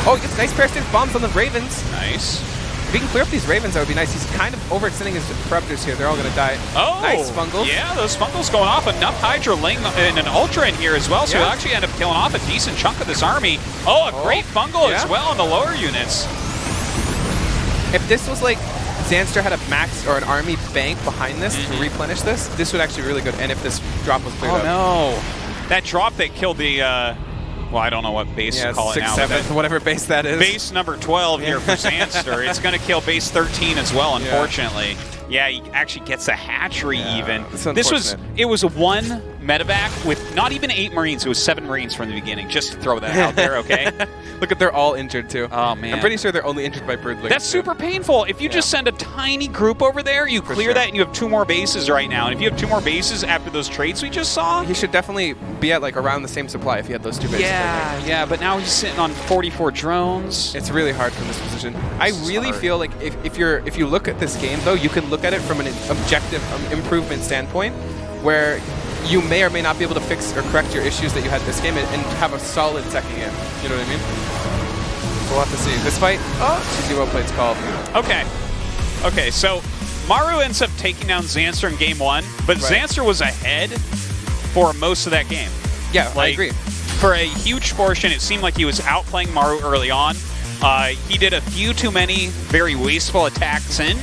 Oh, he gets nice parasitic bombs on the Ravens. Nice. If he can clear up these Ravens, that would be nice. He's kind of overextending his Corruptors here. They're all going to die. Oh, nice Fungals. Yeah, those Fungals going off. Enough Hydra laying and an Ultra in here as well, so Yeah. he'll actually end up killing off a decent chunk of this army. Oh, a great Fungal as yeah. well on the lower units. If this was like Zanster had a max or an army bank behind this to replenish this would actually be really good. And if this drop was cleared up. No. That drop that killed the, well, I don't know what base Yeah, to call it 6, now. 7, but whatever base that is. base number 12 here for Zanster. It's going to kill base 13 as well, unfortunately. Yeah, he actually gets a hatchery even. it's It was a 1 medevac with not even 8 Marines. It was 7 Marines from the beginning, just to throw that out there, okay? Look at, they're all injured too. Oh, man. I'm pretty sure they're only injured by bird lickers. That's super painful. If you just send a tiny group over there, you clear sure. that and you have 2 more bases right now. And if you have 2 more bases after those trades we just saw, He should definitely be at like around the same supply if he had those 2 bases. yeah, but now he's sitting on 44 drones. It's really hard from this position. I really feel like if you look at this game though, you can look at it from an objective improvement standpoint, where you may or may not be able to fix or correct your issues that you had this game and have a solid second game. You know what I mean? We'll have to see. This fight, zero plates called. Okay, so Maru ends up taking down Zanster in game 1, but Zanster was ahead for most of that game. Yeah, I agree. For a huge portion, it seemed like he was outplaying Maru early on. He did a few too many very wasteful attacks in,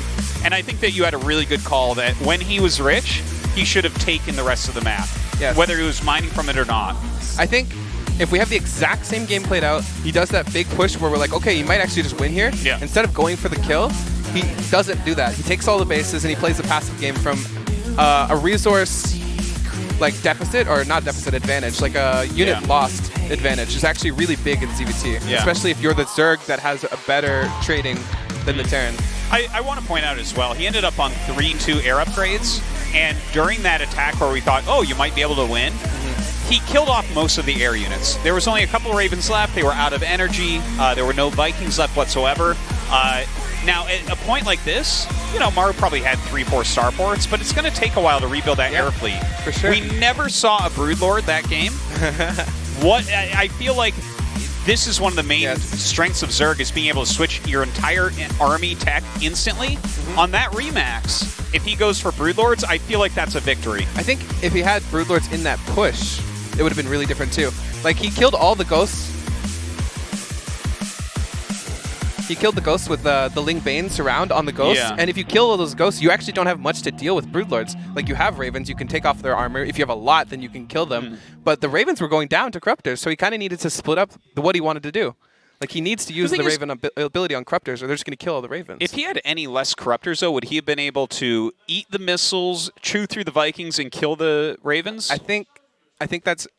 and I think that you had a really good call that when he was rich, he should have taken the rest of the map, whether he was mining from it or not. I think if we have the exact same game played out, he does that big push where we're like, okay, you might actually just win here. Yeah. Instead of going for the kill, he doesn't do that. He takes all the bases and he plays the passive game from a resource like deficit, or not deficit, advantage, like a unit lost advantage is actually really big in ZVT, especially if you're the Zerg that has a better trading than the Terran. I want to point out as well, he ended up on 3-2 air upgrades, and during that attack where we thought, oh, you might be able to win, he killed off most of the air units. There was only a couple of Ravens left. They were out of energy. There were no Vikings left whatsoever. Now, at a point like this, you know, Maru probably had 3-4 starports, but it's going to take a while to rebuild that air fleet. For sure. We never saw a Broodlord that game. I feel like this is one of the main strengths of Zerg is being able to switch your entire army tech instantly. On that Remax, if he goes for Broodlords, I feel like that's a victory. I think if he had Broodlords in that push, it would have been really different too. Like, he killed all the ghosts. He killed the ghosts with the Ling Bane surround on the ghosts. Yeah. And if you kill all those ghosts, you actually don't have much to deal with Broodlords. Like, you have Ravens, you can take off their armor. If you have a lot, then you can kill them. But the Ravens were going down to Corruptors, so he kind of needed to split up what he wanted to do. Like, he needs to use the thing is- Raven ability on Corruptors, or they're just going to kill all the Ravens. If he had any less Corruptors, though, would he have been able to eat the missiles, chew through the Vikings, and kill the Ravens? I think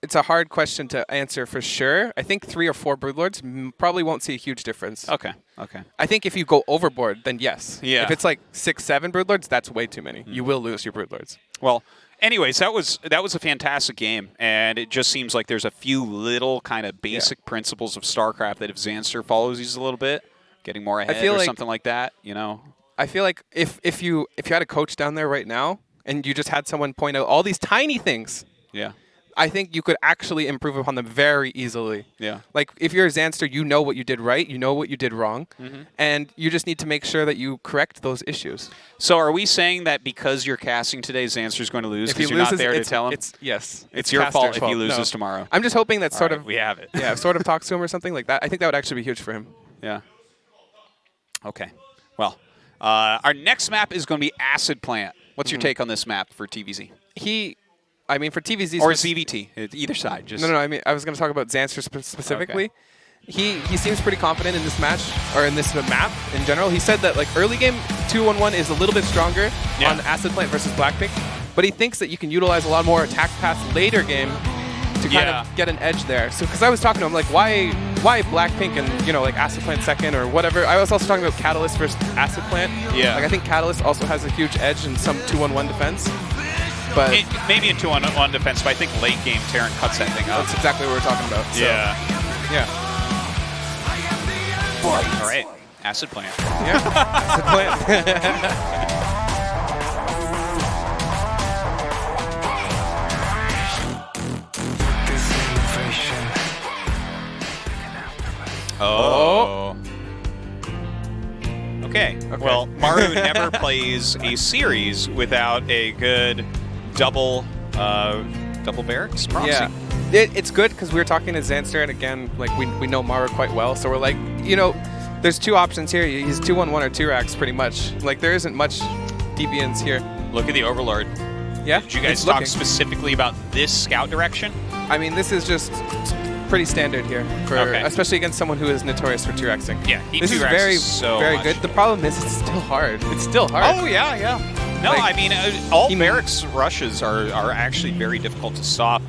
it's a hard question to answer for sure. I think 3 or 4 Broodlords probably won't see a huge difference. Okay. I think if you go overboard, then yes. Yeah. If it's like 6, 7 Broodlords, that's way too many. You will lose your Broodlords. Well, anyways, that was a fantastic game, and it just seems like there's a few little kind of basic principles of StarCraft that if Zanster follows these a little bit, getting more ahead or something like that, you know. I feel like if you had a coach down there right now and you just had someone point out all these tiny things, Yeah. I think you could actually improve upon them very easily. Yeah. Like, if you're a Zanster, you know what you did right, you know what you did wrong, and you just need to make sure that you correct those issues. So are we saying that because you're casting today, Zanster's going to lose If he because you're not loses, there to tell him? Yes. It's your Caster's fault if he fault. loses No. tomorrow. I'm just hoping that sort All right, of we have it. Yeah, sort of talks to him or something like that. I think that would actually be huge for him. Yeah. Okay. Well, our next map is going to be Acid Plant. What's your take on this map for TVZ? For TVZ Or ZVT, either side. Just No. I mean, I was going to talk about Zanster specifically. He seems pretty confident in this match, or in this map in general. He said that, like, early game 2-1-1 is a little bit stronger on Acid Plant versus Blackpink, but he thinks that you can utilize a lot more attack paths later game to kind of get an edge there. So, because I was talking to him, like, why Blackpink and, you know, like, Acid Plant second or whatever. I was also talking about Catalyst versus Acid Plant. Yeah. Like, I think Catalyst also has a huge edge in some 2-1-1 defense. But maybe a 2-on-1 defense, but I think late game Terran cuts that thing up. that's exactly what we're talking about. So, Yeah. Yeah. All right. Acid Plant. Yeah. Acid Plant. Oh. Okay. Well, Maru never plays a series without a good double barracks proxy. Yeah. It's good because we were talking to Zanster, and again, like, we know Maru quite well, so we're like, you know, there's 2 options here. He's 2-1-1 or 2-racks pretty much. Like, there isn't much deviance here. Look at the Overlord. Yeah. Did you guys it's talk looking. specifically about this scout direction? I mean, this is just pretty standard here, for especially against someone who is notorious for 2-raxing. Yeah, he this is 2-racks very, so very much. good. The problem is it's still hard. It's still hard. Oh, yeah. No, Like, I mean, all barracks rushes are actually very difficult to stop.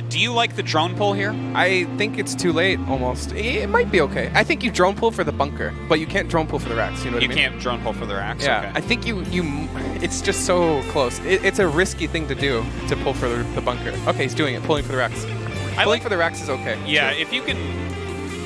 Do you like the drone pull here? I think it's too late, almost. It might be okay. I think you drone pull for the bunker, but you can't drone pull for the racks. You know what I mean? You can't drone pull for the racks? Yeah, Okay. I think it's just so close. It's a risky thing to do, to pull for the bunker. Okay, he's doing it, pulling for the racks. Pulling for the racks is okay. Yeah, too. if you can,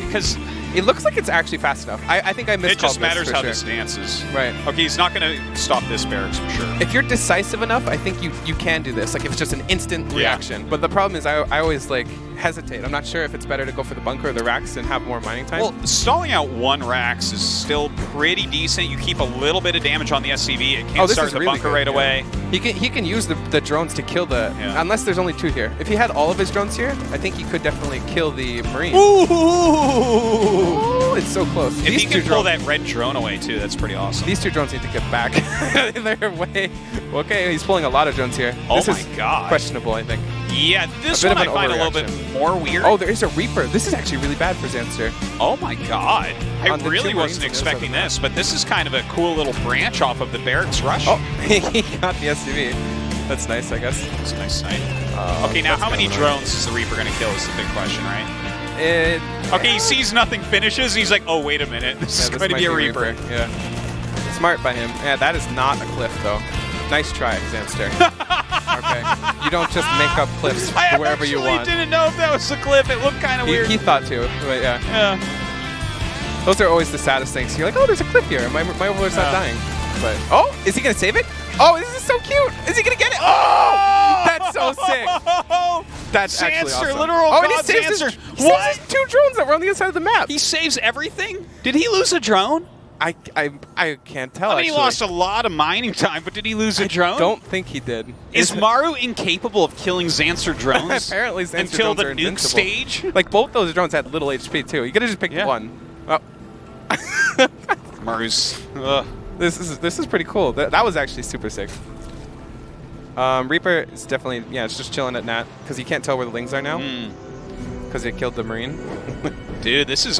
because it looks like it's actually fast enough. I think I miscalled it just matters this for how sure. this dances. Right. Okay, he's not going to stop this barracks for sure. If you're decisive enough, I think you can do this. Like, if it's just an instant reaction. But the problem is I always, like, hesitate. I'm not sure if it's better to go for the bunker or the racks and have more mining time. Well, stalling out 1 racks is still pretty decent. You keep a little bit of damage on the SCV. It can't start the bunker right away. He can use the drones to kill the... Yeah. Unless there's only 2 here. If he had all of his drones here, I think he could definitely kill the Marine. Ooh! It's so close. If These he two can pull drones, that red drone away, too, that's pretty awesome. These 2 drones need to get back. They're way... Okay, he's pulling a lot of drones here. Oh this my is God. Questionable, I think. Yeah, this A bit one of I an find a little bit overreaction. more weird. Oh, there is a Reaper. This is actually really bad for Zanster. Oh my God. I On the really 2 wasn't Marines on the other expecting side of this, but this is kind of a cool little branch off of the barracks rush. Oh, he got the SCV. That's nice, I guess. That's a nice sight. Okay, now that's how many kind of annoying. drones is the Reaper going to kill is the big question, right? It, Okay, he sees nothing finishes, and he's like, oh, wait a minute. This is this going to might be a Reaper. Yeah. Smart by him. Yeah, that is not a cliff, though. Nice try, Zanster. Okay. You don't just make up cliffs I wherever you want. didn't know if that was a cliff. It looked kind of weird. He thought too, but yeah. Yeah. Those are always the saddest things. You're like, oh, there's a cliff here. My Overlord's not dying. But oh, is he gonna save it? Oh, this is so cute. Is he gonna get it? Oh, that's so sick. That's actually Zanster, awesome. literal oh, and god he saves Zanster. His, What? Saves his 2 drones that were on the other side of the map. He saves everything? Did he lose a drone? I can't tell. I mean, he actually. lost a lot of mining time, but did he lose a drone? Don't think he did. Is Maru incapable of killing Zanster drones? Apparently, Zanster until drones the are nuke invincible. stage. Like both those drones had little HP too. You could have just picked Yeah. one. Oh. Maru's. Ugh. This is pretty cool. That was actually super sick. Reaper is definitely it's just chilling at Nat because you can't tell where the lings are now because it killed the Marine. Dude, this is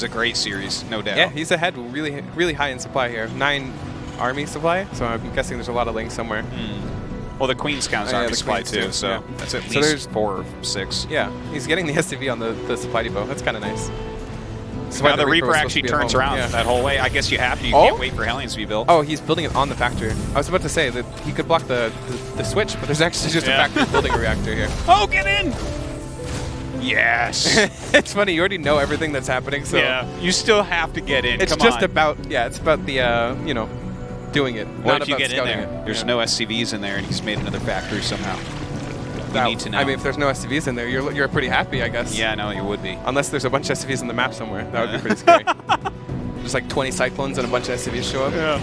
a great series, no doubt. Yeah, he's ahead, really high in supply here. 9 army supply, so I'm guessing there's a lot of lings somewhere. Well, the Queen's counts Oh, yeah, army the supply Queen's too, too, so yeah. that's at So least there's- 4 or 6. Yeah, he's getting the SCV on the supply depot. That's kind of nice. That's Now why the Reaper was actually supposed to be at turns home. around Yeah. that whole way. I guess you have to. You Oh? can't wait for Hellions to be built. Oh, he's building it on the factory. I was about to say that he could block the switch, but there's actually just Yeah. a factory building a reactor here. Oh, get in! Yes. It's funny, you already know everything that's happening, so Yeah, you still have to get in. it's Come just on. about it's about the doing it. What not if you about get in scouting there? it. There's Yeah. no SCVs in there, and he's made another factory somehow. You need to know. I mean, if there's no SCVs in there, you're pretty happy, I guess. Yeah, no, you would be. Unless there's a bunch of SCVs on the map somewhere, that would be pretty scary. Just like 20 cyclones and a bunch of SCVs show up. Yeah.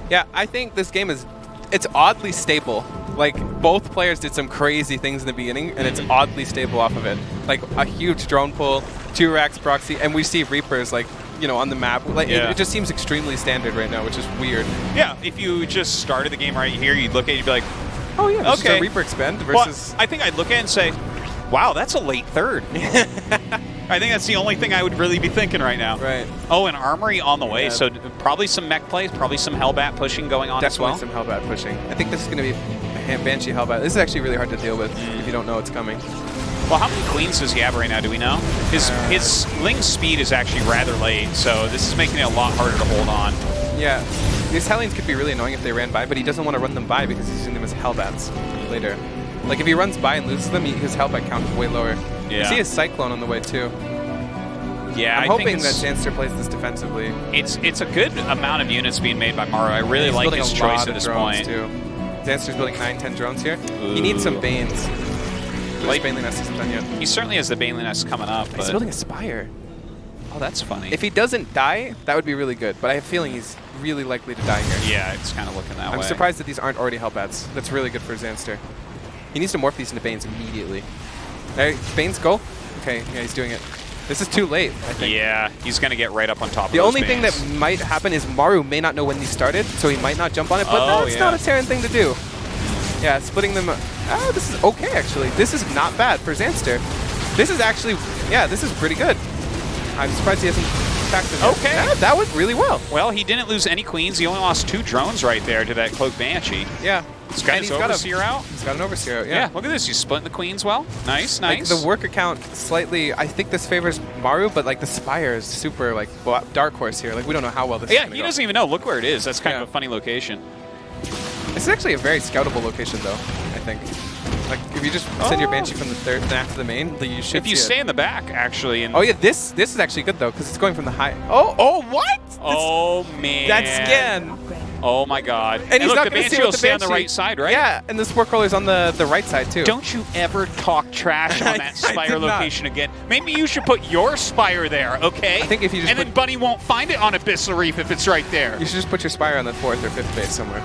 Yeah, I think this game it's oddly stable. Like, both players did some crazy things in the beginning, and it's oddly stable off of it. Like, a huge drone pull, 2 racks proxy, and we see Reapers, like, on the map. Like, Yeah. it just seems extremely standard right now, which is weird. Yeah, if you just started the game right here, you'd look at it, you'd be like, Oh, yeah, this is Okay. a Reaper expend well, versus... I think I'd look at it and say, wow, that's a late third. I think that's the only thing I would really be thinking right now. Right. Oh, an armory on the way, Yeah. so probably some mech plays, probably some Hellbat pushing going on Definitely as well. some Hellbat pushing. I think this is going to be Banshee Hellbat. This is actually really hard to deal with if you don't know it's coming. Well, how many queens does he have right now? Do we know? His Ling's speed is actually rather late, so this is making it a lot harder to hold on. Yeah, these Hellions could be really annoying if they ran by, but he doesn't want to run them by because he's using them as Hellbats later. Like, if he runs by and loses them, his Hellbat count is way lower. Yeah. You see his Cyclone on the way, too. Yeah, I'm I hoping think that it's, Zanster plays this defensively. it's a good amount of units being made by Maru. I really He's like building his a choice lot at of this drones, point. too. Zanster's building 9-10 drones here. He needs some Banes. Like- His Baneling Nest isn't done yet. He certainly has the Baneling Nest coming up, He's but building a Spire. oh, that's funny. If he doesn't die, that would be really good, but I have a feeling he's really likely to die here. Yeah, it's kind of looking that way. I'm surprised that these aren't already Hellbats. That's really good for Zanster. He needs to morph these into Banes immediately. Hey, Banes, go. Okay, yeah, he's doing it. This is too late, I think. Yeah, he's going to get right up on top of The those only thing that Banes. might happen is Maru may not know when these started, so he might not jump on it, but Oh, that's yeah. not a Terran thing to do. Yeah, splitting them. This is okay, actually. This is not bad for Zanster. This is actually, this is pretty good. I'm surprised he hasn't attacked them yet. Okay. Yeah, that went really well. Well, he didn't lose any queens. He only lost 2 drones right there to that Cloak Banshee. Yeah. He's got And his he's got a- Overseer out. He's got an Overseer out, Yeah, look at this. He's splitting the queens well. Nice, Like, nice. the worker count slightly, I think this favors Maru, but like the Spire is super like dark horse here. Like we don't know how well this is yeah, gonna he go. doesn't even know. Look where it is. That's kind Yeah. of a funny location. This is actually a very scoutable location though, I think. Like if you just send your Banshee from the third then after the main, you should If you see stay it. in the back, actually. And Oh yeah, this is actually good though, because it's going from the high. Oh what? Oh, man. That scan. Oh, my God. And he's look, not the going to see Banshee what will the stay on the Banshee- right side, right? Yeah, and the Spore Crawler's on the right side too. Don't you ever talk trash on I that Spire did not. location again. Maybe you should put your Spire there, okay? I think if you just And then Bunny won't find it on Abyssal Reef if it's right there. You should just put your Spire on the 4th or 5th base somewhere.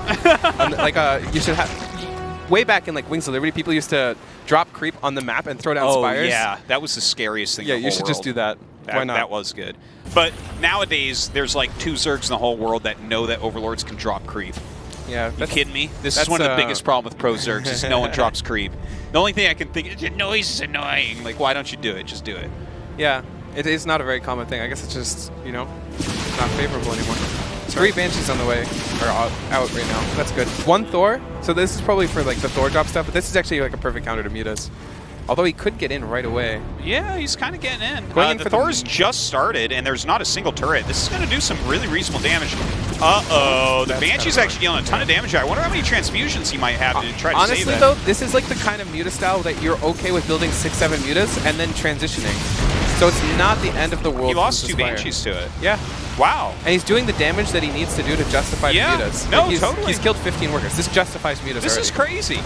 You should have. Way back in like Wings of Liberty, people used to drop creep on the map and throw down Oh, spires. yeah. That was the scariest thing Yeah, in the you whole should just world. do that. Why not? That was good. But nowadays, there's like 2 Zergs in the whole world that know that Overlords can drop creep. Yeah, You kidding me? This is that's, one of the biggest problems with Pro Zergs is no one drops creep. The only thing I can think is the noise is annoying. Like, why don't you do it? Just do it. Yeah, it is not a very common thing. I guess it's just, not favorable anymore. 3 Banshees on the way, or out right now. That's good. 1 Thor. So this is probably for like the Thor drop stuff, but this is actually like a perfect counter to Mutas. Although he could get in right away. Yeah, he's kind of getting in. Going in The for the- Thor's just started, and there's not a single turret. This is going to do some really reasonable damage. Uh-oh. The That's Banshee's kinda actually dealing a ton of damage. I wonder how many transfusions he might have to try to Honestly save that. though, this is like the kind of Muta style that you're okay with building 6-7 Mutas and then transitioning. So it's not the end of the world. He lost to 2 the Spire. Banshees to it. Yeah. Wow. And he's doing the damage that he needs to do to justify the Yeah. mutas. No, Like, totally. He's killed 15 workers. This justifies mutas This already. is crazy.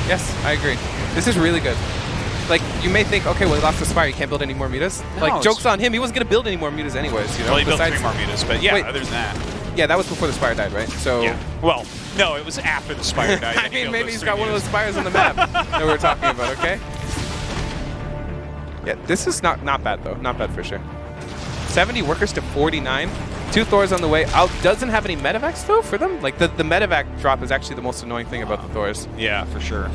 Yes, I agree. This is really good. Like, you may think, okay, well, he lost the Spire, you can't build any more mutas. No, Like, it's- joke's on him. He wasn't going to build any more mutas anyways, you know? Well, he built 3 Besides- more mutas, but yeah, Wait. other than that. Yeah, that was before the Spire died, right? So, Yeah. Well, no, it was after the Spire died. I that he mean, built maybe those he's 3 got one of those mutas. Spires on the map that we were talking about, okay? Yeah, this is not bad, though. Not bad for sure. 70 workers to 49. 2 Thors on the way. Out doesn't have any medevacs, though, for them. Like, the medevac drop is actually the most annoying thing about the Thors. Yeah, for sure.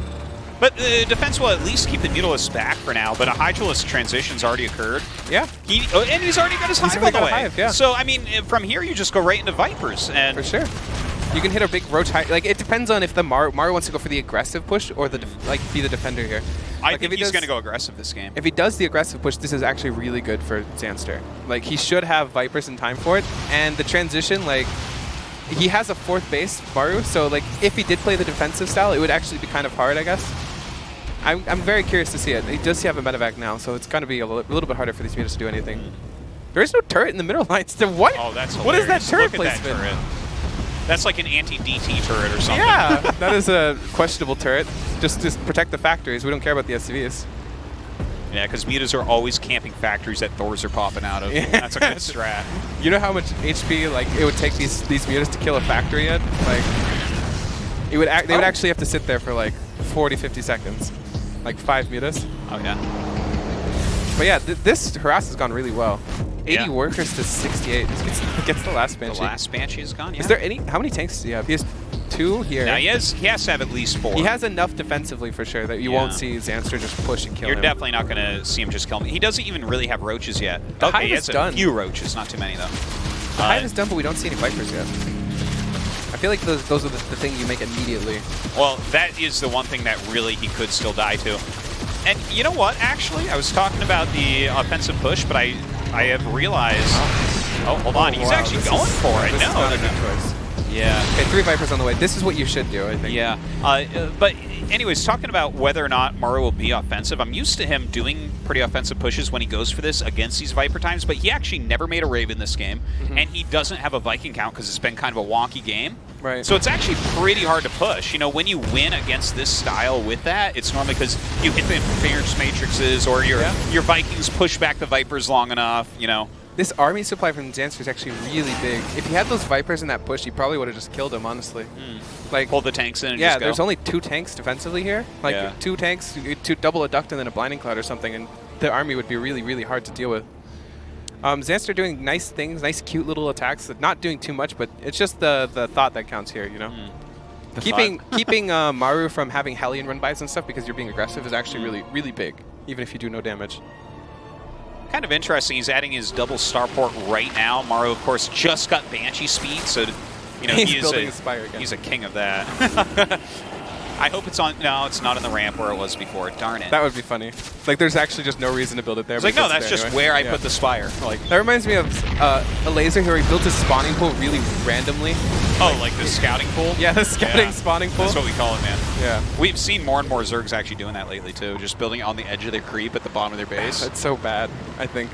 But the defense will at least keep the Mutalisk back for now, but a Hydralisk transition's already occurred. Yeah. And he's already got his He's Hive, already by the got a way. Hive, yeah. So, I mean, from here, you just go right into Vipers. And For sure. You can hit a big Roach Hive. Like, it depends on if the Maru wants to go for the aggressive push or the be the defender here. I Like, think if he he's does- going to go aggressive this game. If he does the aggressive push, this is actually really good for Zanster. Like, he should have Vipers in time for it. And the transition, like, he has a 4th base, Maru, so, like, if he did play the defensive style, it would actually be kind of hard, I guess. I'm very curious to see it. He does have a medevac now, so it's going to be a little bit harder for these mutas to do anything. There is no turret in the middle lines. What? Oh, that's What is that hilarious. turret Look at that placement? turret. That's like an anti-DT turret or something. Yeah, that is a questionable turret. Just to protect the factories. We don't care about the SCVs. Yeah, because mutas are always camping factories that Thors are popping out of. Yeah. That's a good strat. You know how much HP like it would take these mutas to kill a factory yet? Like, they would actually have to sit there for like 40, 50 seconds. Like 5 mutas. Oh, yeah. But yeah, this harass has gone really well. 80 Yeah. workers to 68. Gets the last Banshee. The last Banshee is gone, yeah. Is there any? How many tanks does he have? He has 2 here. Now, he has to have at least 4. He has enough defensively for sure that you won't see Zanster just push and kill You're him. definitely not going to see him just kill him. He doesn't even really have roaches yet. The Okay, Hive he is has done. a few roaches, not too many, though. The Hive is done, but we don't see any Vipers yet. I feel like those are the thing you make immediately. Well, that is the one thing that really he could still die to. And you know what, actually? I was talking about the offensive push, but I have realized... Oh, hold on. He's wow, actually this going is- for it. This is No, not a no, good no. choice. Yeah. Okay, 3 Vipers on the way. This is what you should do, I think. Yeah. But anyways, talking about whether or not Maru will be offensive, I'm used to him doing pretty offensive pushes when he goes for this against these Viper times, but he actually never made a Raven this game, and he doesn't have a Viking count because it's been kind of a wonky game. Right. So it's actually pretty hard to push. You know, when you win against this style with that, it's normally because you hit the interference matrices or your Vikings push back the Vipers long enough, you know. This army supply from Zanster is actually really big. If he had those Vipers in that push, he probably would have just killed him, honestly. Like, Pull the tanks in and yeah, just go. there's only 2 tanks defensively here. Like, Yeah. 2 tanks, 2 double a duct and then a blinding cloud or something, and the army would be really, really hard to deal with. Zanster doing nice things, nice cute little attacks. Not doing too much, but it's just the thought that counts here, you know? Keeping Maru from having Hellion run bys and stuff because you're being aggressive is actually really, really big, even if you do no damage. Kind of interesting. He's adding his double starport right now. Maru, of course, just got Banshee speed, so you know He's he is building a Spire again. He's a king of that. I hope it's on. No, it's not on the ramp where it was before. Darn it. That would be funny. Like, there's actually just no reason to build it there. It's like, but no, it's that's there just anyway. where I Yeah. put the Spire. Like, That reminds me of a laser here. He built his spawning pool really randomly. oh, like the scouting pool. Yeah, the scouting Yeah. spawning pool. That's what we call it, man. Yeah. We've seen more and more Zergs actually doing that lately too. Just building on the edge of their creep at the bottom of their base. That's so bad, I think.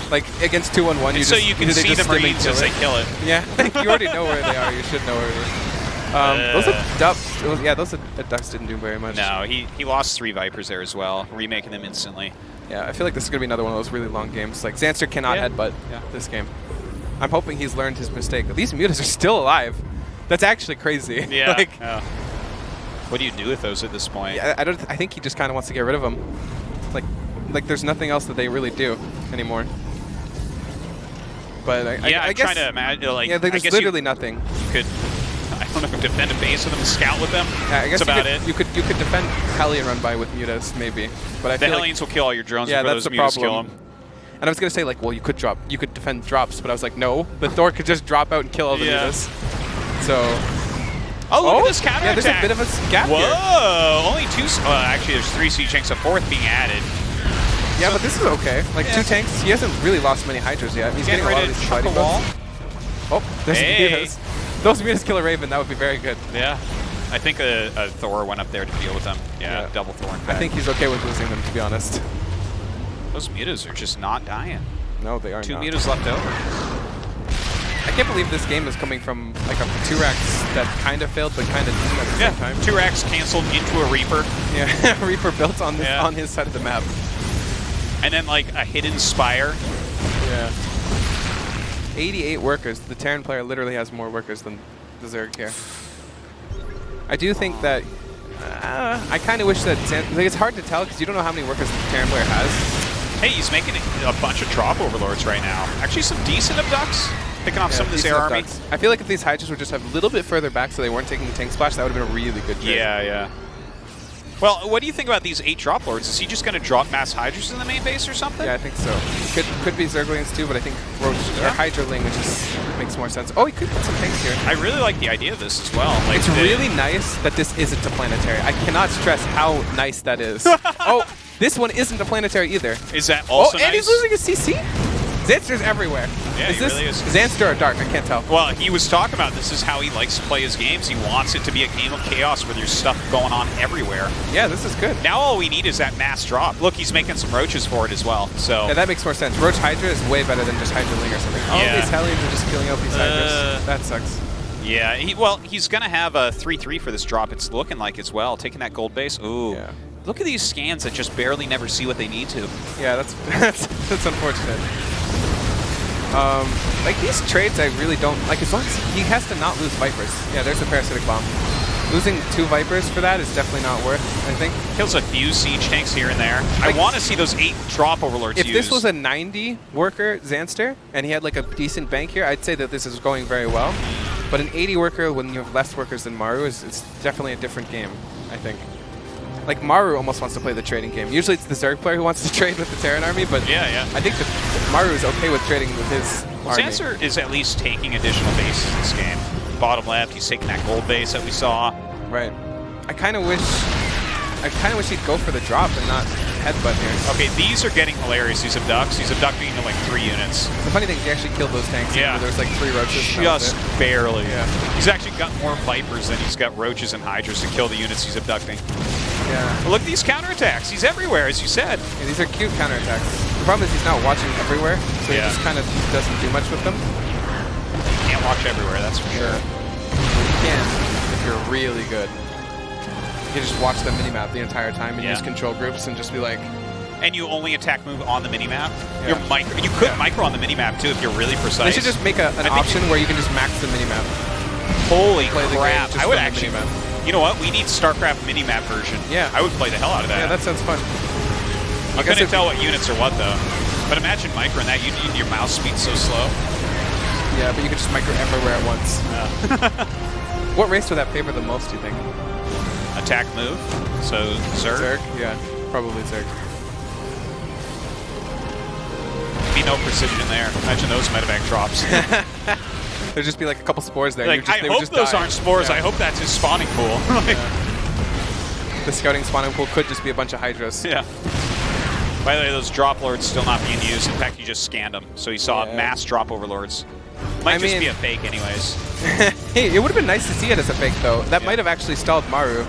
Like, against 2-1-1, And so you can see the Marines as they kill it. Yeah, you already know where they are. You should know where they are. Those are ducks. Yeah, those ducks didn't do very much. No, he lost 3 Vipers there as well, remaking them instantly. Yeah, I feel like this is going to be another one of those really long games. Like, Zanster cannot headbutt this game. I'm hoping he's learned his mistake. These mutas are still alive. That's actually crazy. Yeah. Like, yeah. What do you do with those at this point? yeah, I think he just kind of wants to get rid of them. Like there's nothing else that they really do anymore. But I I'm guess, trying to imagine. Like, yeah, I there's guess literally nothing. You could, I don't know, defend a base with them, scout with them. Yeah, I guess That's about it. you could defend Hellion run by with mutas maybe, but I The feel like, Hellions will kill all your drones yeah, before that's those the mutas problem. kill them. And I was gonna say like, well, you could defend drops, but I was like, no, the Thor could just drop out and kill all the Yeah. mutas. So Oh, look at this counter yeah, there's a bit of a gap here. Whoa! Only 2. Actually, there's 3 siege tanks. A 4th being added. Yeah, but this is okay. Like 2 tanks. He hasn't really lost many Hydras yet. He's getting a lot of these chuck fighting a wall. bugs. Oh, there's Hey. mutas. Those mutas kill a Raven. That would be very good. Yeah. I think a Thor went up there to deal with them. Yeah, double Thor. In I fact. think he's okay with losing them, to be honest. Those mutas are just not dying. No, they are 2 not. mutas left over. I can't believe this game is coming from like a 2-racks that kind of failed but kind of didn't at the same time. 2 racks canceled into a Reaper. Yeah, Reaper built on this, on his side of the map. And then like a hidden Spire. Yeah. 88 workers. The Terran player literally has more workers than the Zerg here. I do think that I kind of wish that like it's hard to tell because you don't know how many workers the Terran player has. Hey, he's making a bunch of drop overlords right now. Actually, some decent abducts. Picking off some of this air army. I feel like if these Hydras would just have a little bit further back so they weren't taking the tank splash, that would have been a really good trade. Yeah, yeah. Well, what do you think about these 8 drop lords? Is he just going to drop mass Hydras in the main base or something? Yeah, I think so. Could be Zerglings too, but I think Roach or Hydraling just makes more sense. Oh, he could put some tanks here. I really like the idea of this as well. Like It's really nice that this isn't a planetary. I cannot stress how nice that is. Oh, this one isn't a planetary either. Is that also nice? And he's losing his CC? Zanster's everywhere. Yeah, he really is. Zanster or Dark? I can't tell. Well, he was talking about this is how he likes to play his games. He wants it to be a game of chaos where there's stuff going on everywhere. Yeah, this is good. Now all we need is that mass drop. Look, he's making some roaches for it as well. So yeah, that makes more sense. Roach Hydra is way better than just Hydraling or something. Oh, these Hellions are just killing out these Hydras. That sucks. Yeah, he's going to have a 3-3 for this drop. It's looking like as well. Taking that gold base. Ooh. Yeah. Look at these scans that just barely never see what they need to. Yeah, that's unfortunate. Like these trades, I really don't like. As long as he has to not lose Vipers. Yeah, there's a parasitic bomb. Losing 2 Vipers for that is definitely not worth, I think. Kills a few siege tanks here and there. Like, I want to see those 8 drop overlords If used. this was a 90 worker Zanster and he had like a decent bank here, I'd say that this is going very well. But an 80 worker when you have less workers than Maru it's definitely a different game, I think. Like Maru almost wants to play the trading game. Usually it's the Zerg player who wants to trade with the Terran army, but I think that Maru is okay with trading with his army. Zanster is at least taking additional bases in this game. Bottom left, he's taking that gold base that we saw. Right. I kind of wish he'd go for the drop and not headbutt here. Okay, these are getting hilarious. These abducts. He's abducting into like 3 units. The funny thing is he actually killed those tanks. Yeah. There was like 3 roaches. Just barely. Yeah. He's actually got more Vipers than he's got roaches and Hydras to kill the units he's abducting. Yeah. But look at these counterattacks. He's everywhere, as you said. Yeah, these are cute counterattacks. The problem is he's not watching everywhere, so he just kind of doesn't do much with them. Can't watch everywhere, that's for sure. You can if you're really good. You can just watch the minimap the entire time and use control groups and just be like... And you only attack move on the minimap. Yeah. You could micro on the minimap too if you're really precise. They should just make an option where you can just max the minimap. Holy crap. I would actually... Minimap. You know what? We need StarCraft minimap version. Yeah. I would play the hell out of that. Yeah, that sounds fun. I couldn't tell what units are what though. But imagine microing that. Your mouse speed's so slow. Yeah, but you can just micro everywhere at once. What race would that favor the most, do you think? Attack move. So Zerg? Zerg? Yeah, probably Zerg. Be no precision there. Imagine those medevac drops. There'd just be like a couple spores there. Like, I hope those aren't spores. I hope that's his spawning pool. The scouting spawning pool could just be a bunch of Hydras. Yeah. By the way, those drop lords still not being used. In fact, he just scanned them. So he saw mass drop overlords. Might just be a fake anyways. Hey, it would have been nice to see it as a fake though. That might have actually stalled Maru.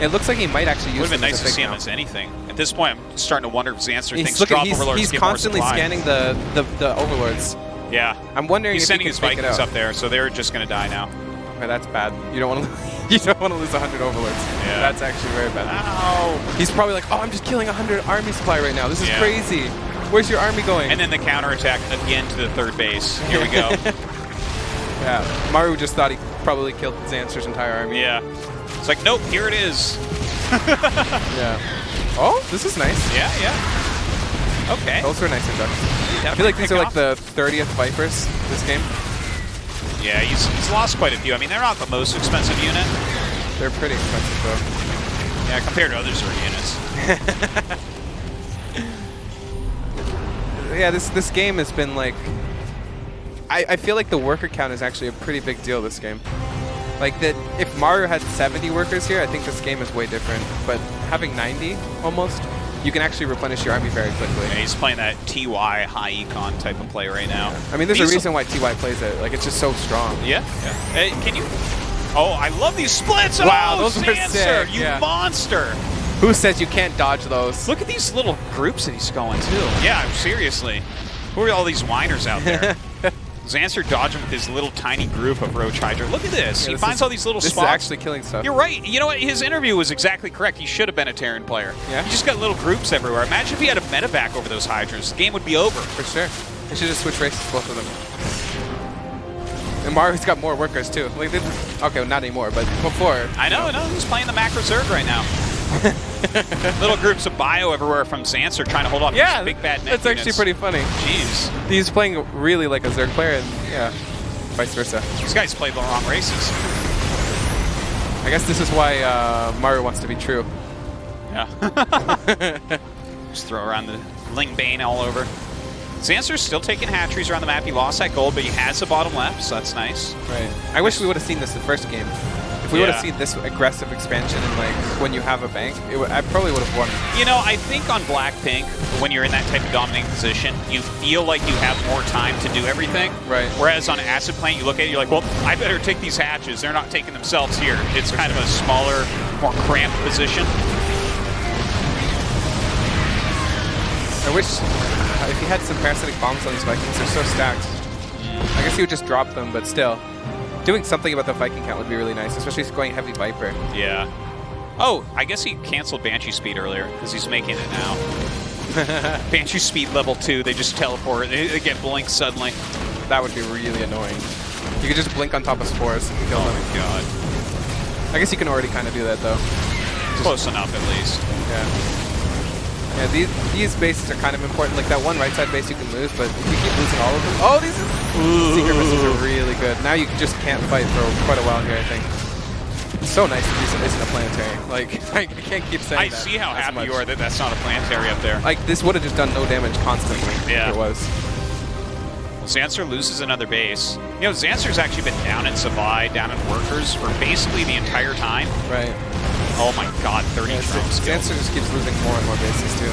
It looks like he might actually use it. Would have been nice to see him as anything. At this point, I'm starting to wonder if Zanster thinks drop overlords he's get more constantly supply. scanning the overlords. Yeah. I'm wondering he's if sending he his can fake Vikings it out. up there, so they're just going to die now. Okay, that's bad. You don't want to. You don't want to lose 100 overlords. Yeah. That's actually very bad. Ow. He's probably like, oh, I'm just killing 100 army supply right now. This is crazy. Where's your army going? And then the counterattack again to the 3rd base. Here we go. Yeah. Maru just thought he probably killed Zanster's entire army. Yeah. It's like, nope, here it is. Yeah. Oh, this is nice. Yeah, yeah. Okay. Those are nice inducts. I feel like these are like the 30th Vipers this game. Yeah, he's lost quite a few. I mean, they're not the most expensive unit. They're pretty expensive, though. Yeah, compared to other Zerg units. Yeah, this game has been like... I feel like the worker count is actually a pretty big deal this game. Like, that if Maru had 70 workers here, I think this game is way different. But having 90, almost, you can actually replenish your army very quickly. Yeah, he's playing that TY high econ type of play right now. Yeah. I mean, there's a reason why TY plays it. Like, it's just so strong. Yeah. Can you... Oh, I love these splits! Wow, oh, those were Zanster, sick. you monster! Who says you can't dodge those? Look at these little groups that he's going to. Yeah, seriously. Who are all these whiners out there? Zanster dodging with his little tiny group of Roach Hydra. Look at this. Yeah, He finds all these little This spots. is actually killing stuff. You're right. You know what? His interview was exactly correct. He should have been a Terran player. Yeah. He just got little groups everywhere. Imagine if he had a medevac over those Hydras. The game would be over. For sure. They should just switch races, both of them. And Maru's got more workers too. Like, okay, well, not anymore, but before. I know. He's playing the macro Zerg right now. Little groups of bio everywhere from Zanster trying to hold off Yeah, these big bad net that's actually units. pretty funny. Jeez. He's playing really like a Zerg player, and yeah, vice versa. These guys played the wrong races. I guess this is why Maru wants to be true. Yeah. Just throw around the Ling Bane all over. Zanster's still taking hatcheries around the map. He lost that gold, but he has the bottom left, so that's nice. Right. I wish we would have seen this the first game. If we would have Yeah. seen this aggressive expansion and like when you have a bank, I probably would have won. You know, I think on Blackpink, when you're in that type of dominating position, you feel like you have more time to do everything. Right. Whereas on Acid Plant, you look at it, you're like, well, I better take these hatches. They're not taking themselves here. It's kind of a smaller, more cramped position. I wish if he had some parasitic bombs on these Vikings, they're so stacked. I guess he would just drop them, but still. Doing something about the Viking count would be really nice, especially if he's going heavy Viper. Yeah. Oh, I guess he canceled Banshee speed earlier because he's making it now. Banshee speed level 2, they just teleport. They get blinked suddenly. That would be really annoying. You could just blink on top of spores and kill them. Oh my god. I guess you can already kind of do that though. Close enough at least. Yeah. Yeah, these bases are kind of important. Like that one right side base you can lose, but if you keep losing all of them, oh, these secret missiles are really good. Now you just can't fight for quite a while here, I think. It's so nice to be some in a planetary. Like, I can't keep saying I that see how as happy much. you are that that's not a planetary up there. Like, this would have just done no damage constantly Yeah. if it was. Zanster loses another base. You know, Zanster's actually been down in Savai, down in Workers for basically the entire time. Right. Oh my god, 30 Yeah, drone skill. Zanster just keeps losing more and more bases, too.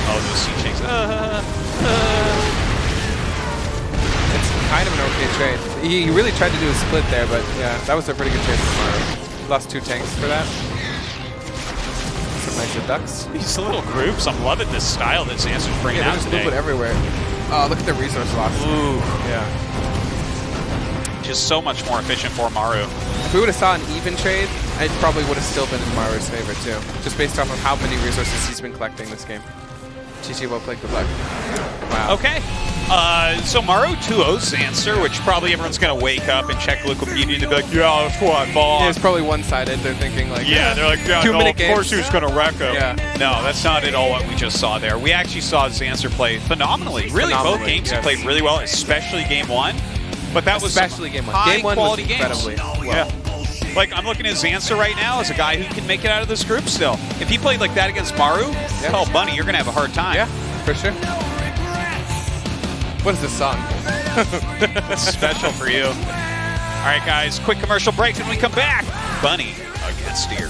Oh, those sea chicks. It's kind of an okay trade. He really tried to do a split there, but yeah, that was a pretty good trade for Maru. Lost 2 tanks for that. Some nice ducks. These little groups, I'm loving this style that Zanster's bringing Yeah, out there's today. liquid everywhere. Oh, look at the resource loss. Ooh, Yeah. just so much more efficient for Maru. If we would have saw an even trade, it probably would have still been in Maru's favor too. Just based off of how many resources he's been collecting this game. GG, well played, good luck. Wow. Okay. So Maru 2-0 Zanster, which probably everyone's going to wake up and check Wikipedia and be like, yeah, that's what I bought. Yeah, it's probably one-sided. They're thinking like, Yeah, they're like, yeah, 2 no, minute of games. course he was going to wreck him. Yeah. No, that's not at all what we just saw there. We actually saw Zanster play phenomenally. Really, both Phenomenally, games yes. he played really well, especially game 1. But that was Especially game 1. high Game 1 was quality games. incredibly well. Yeah. Like, I'm looking at Zanster right now as a guy who can make it out of this group still. If he played like that against Maru, oh, Bunny, you're going to have a hard time. Yeah, for sure. What is this song? It's special for you. All right, guys, quick commercial break. When we come back, Bunny against Deer.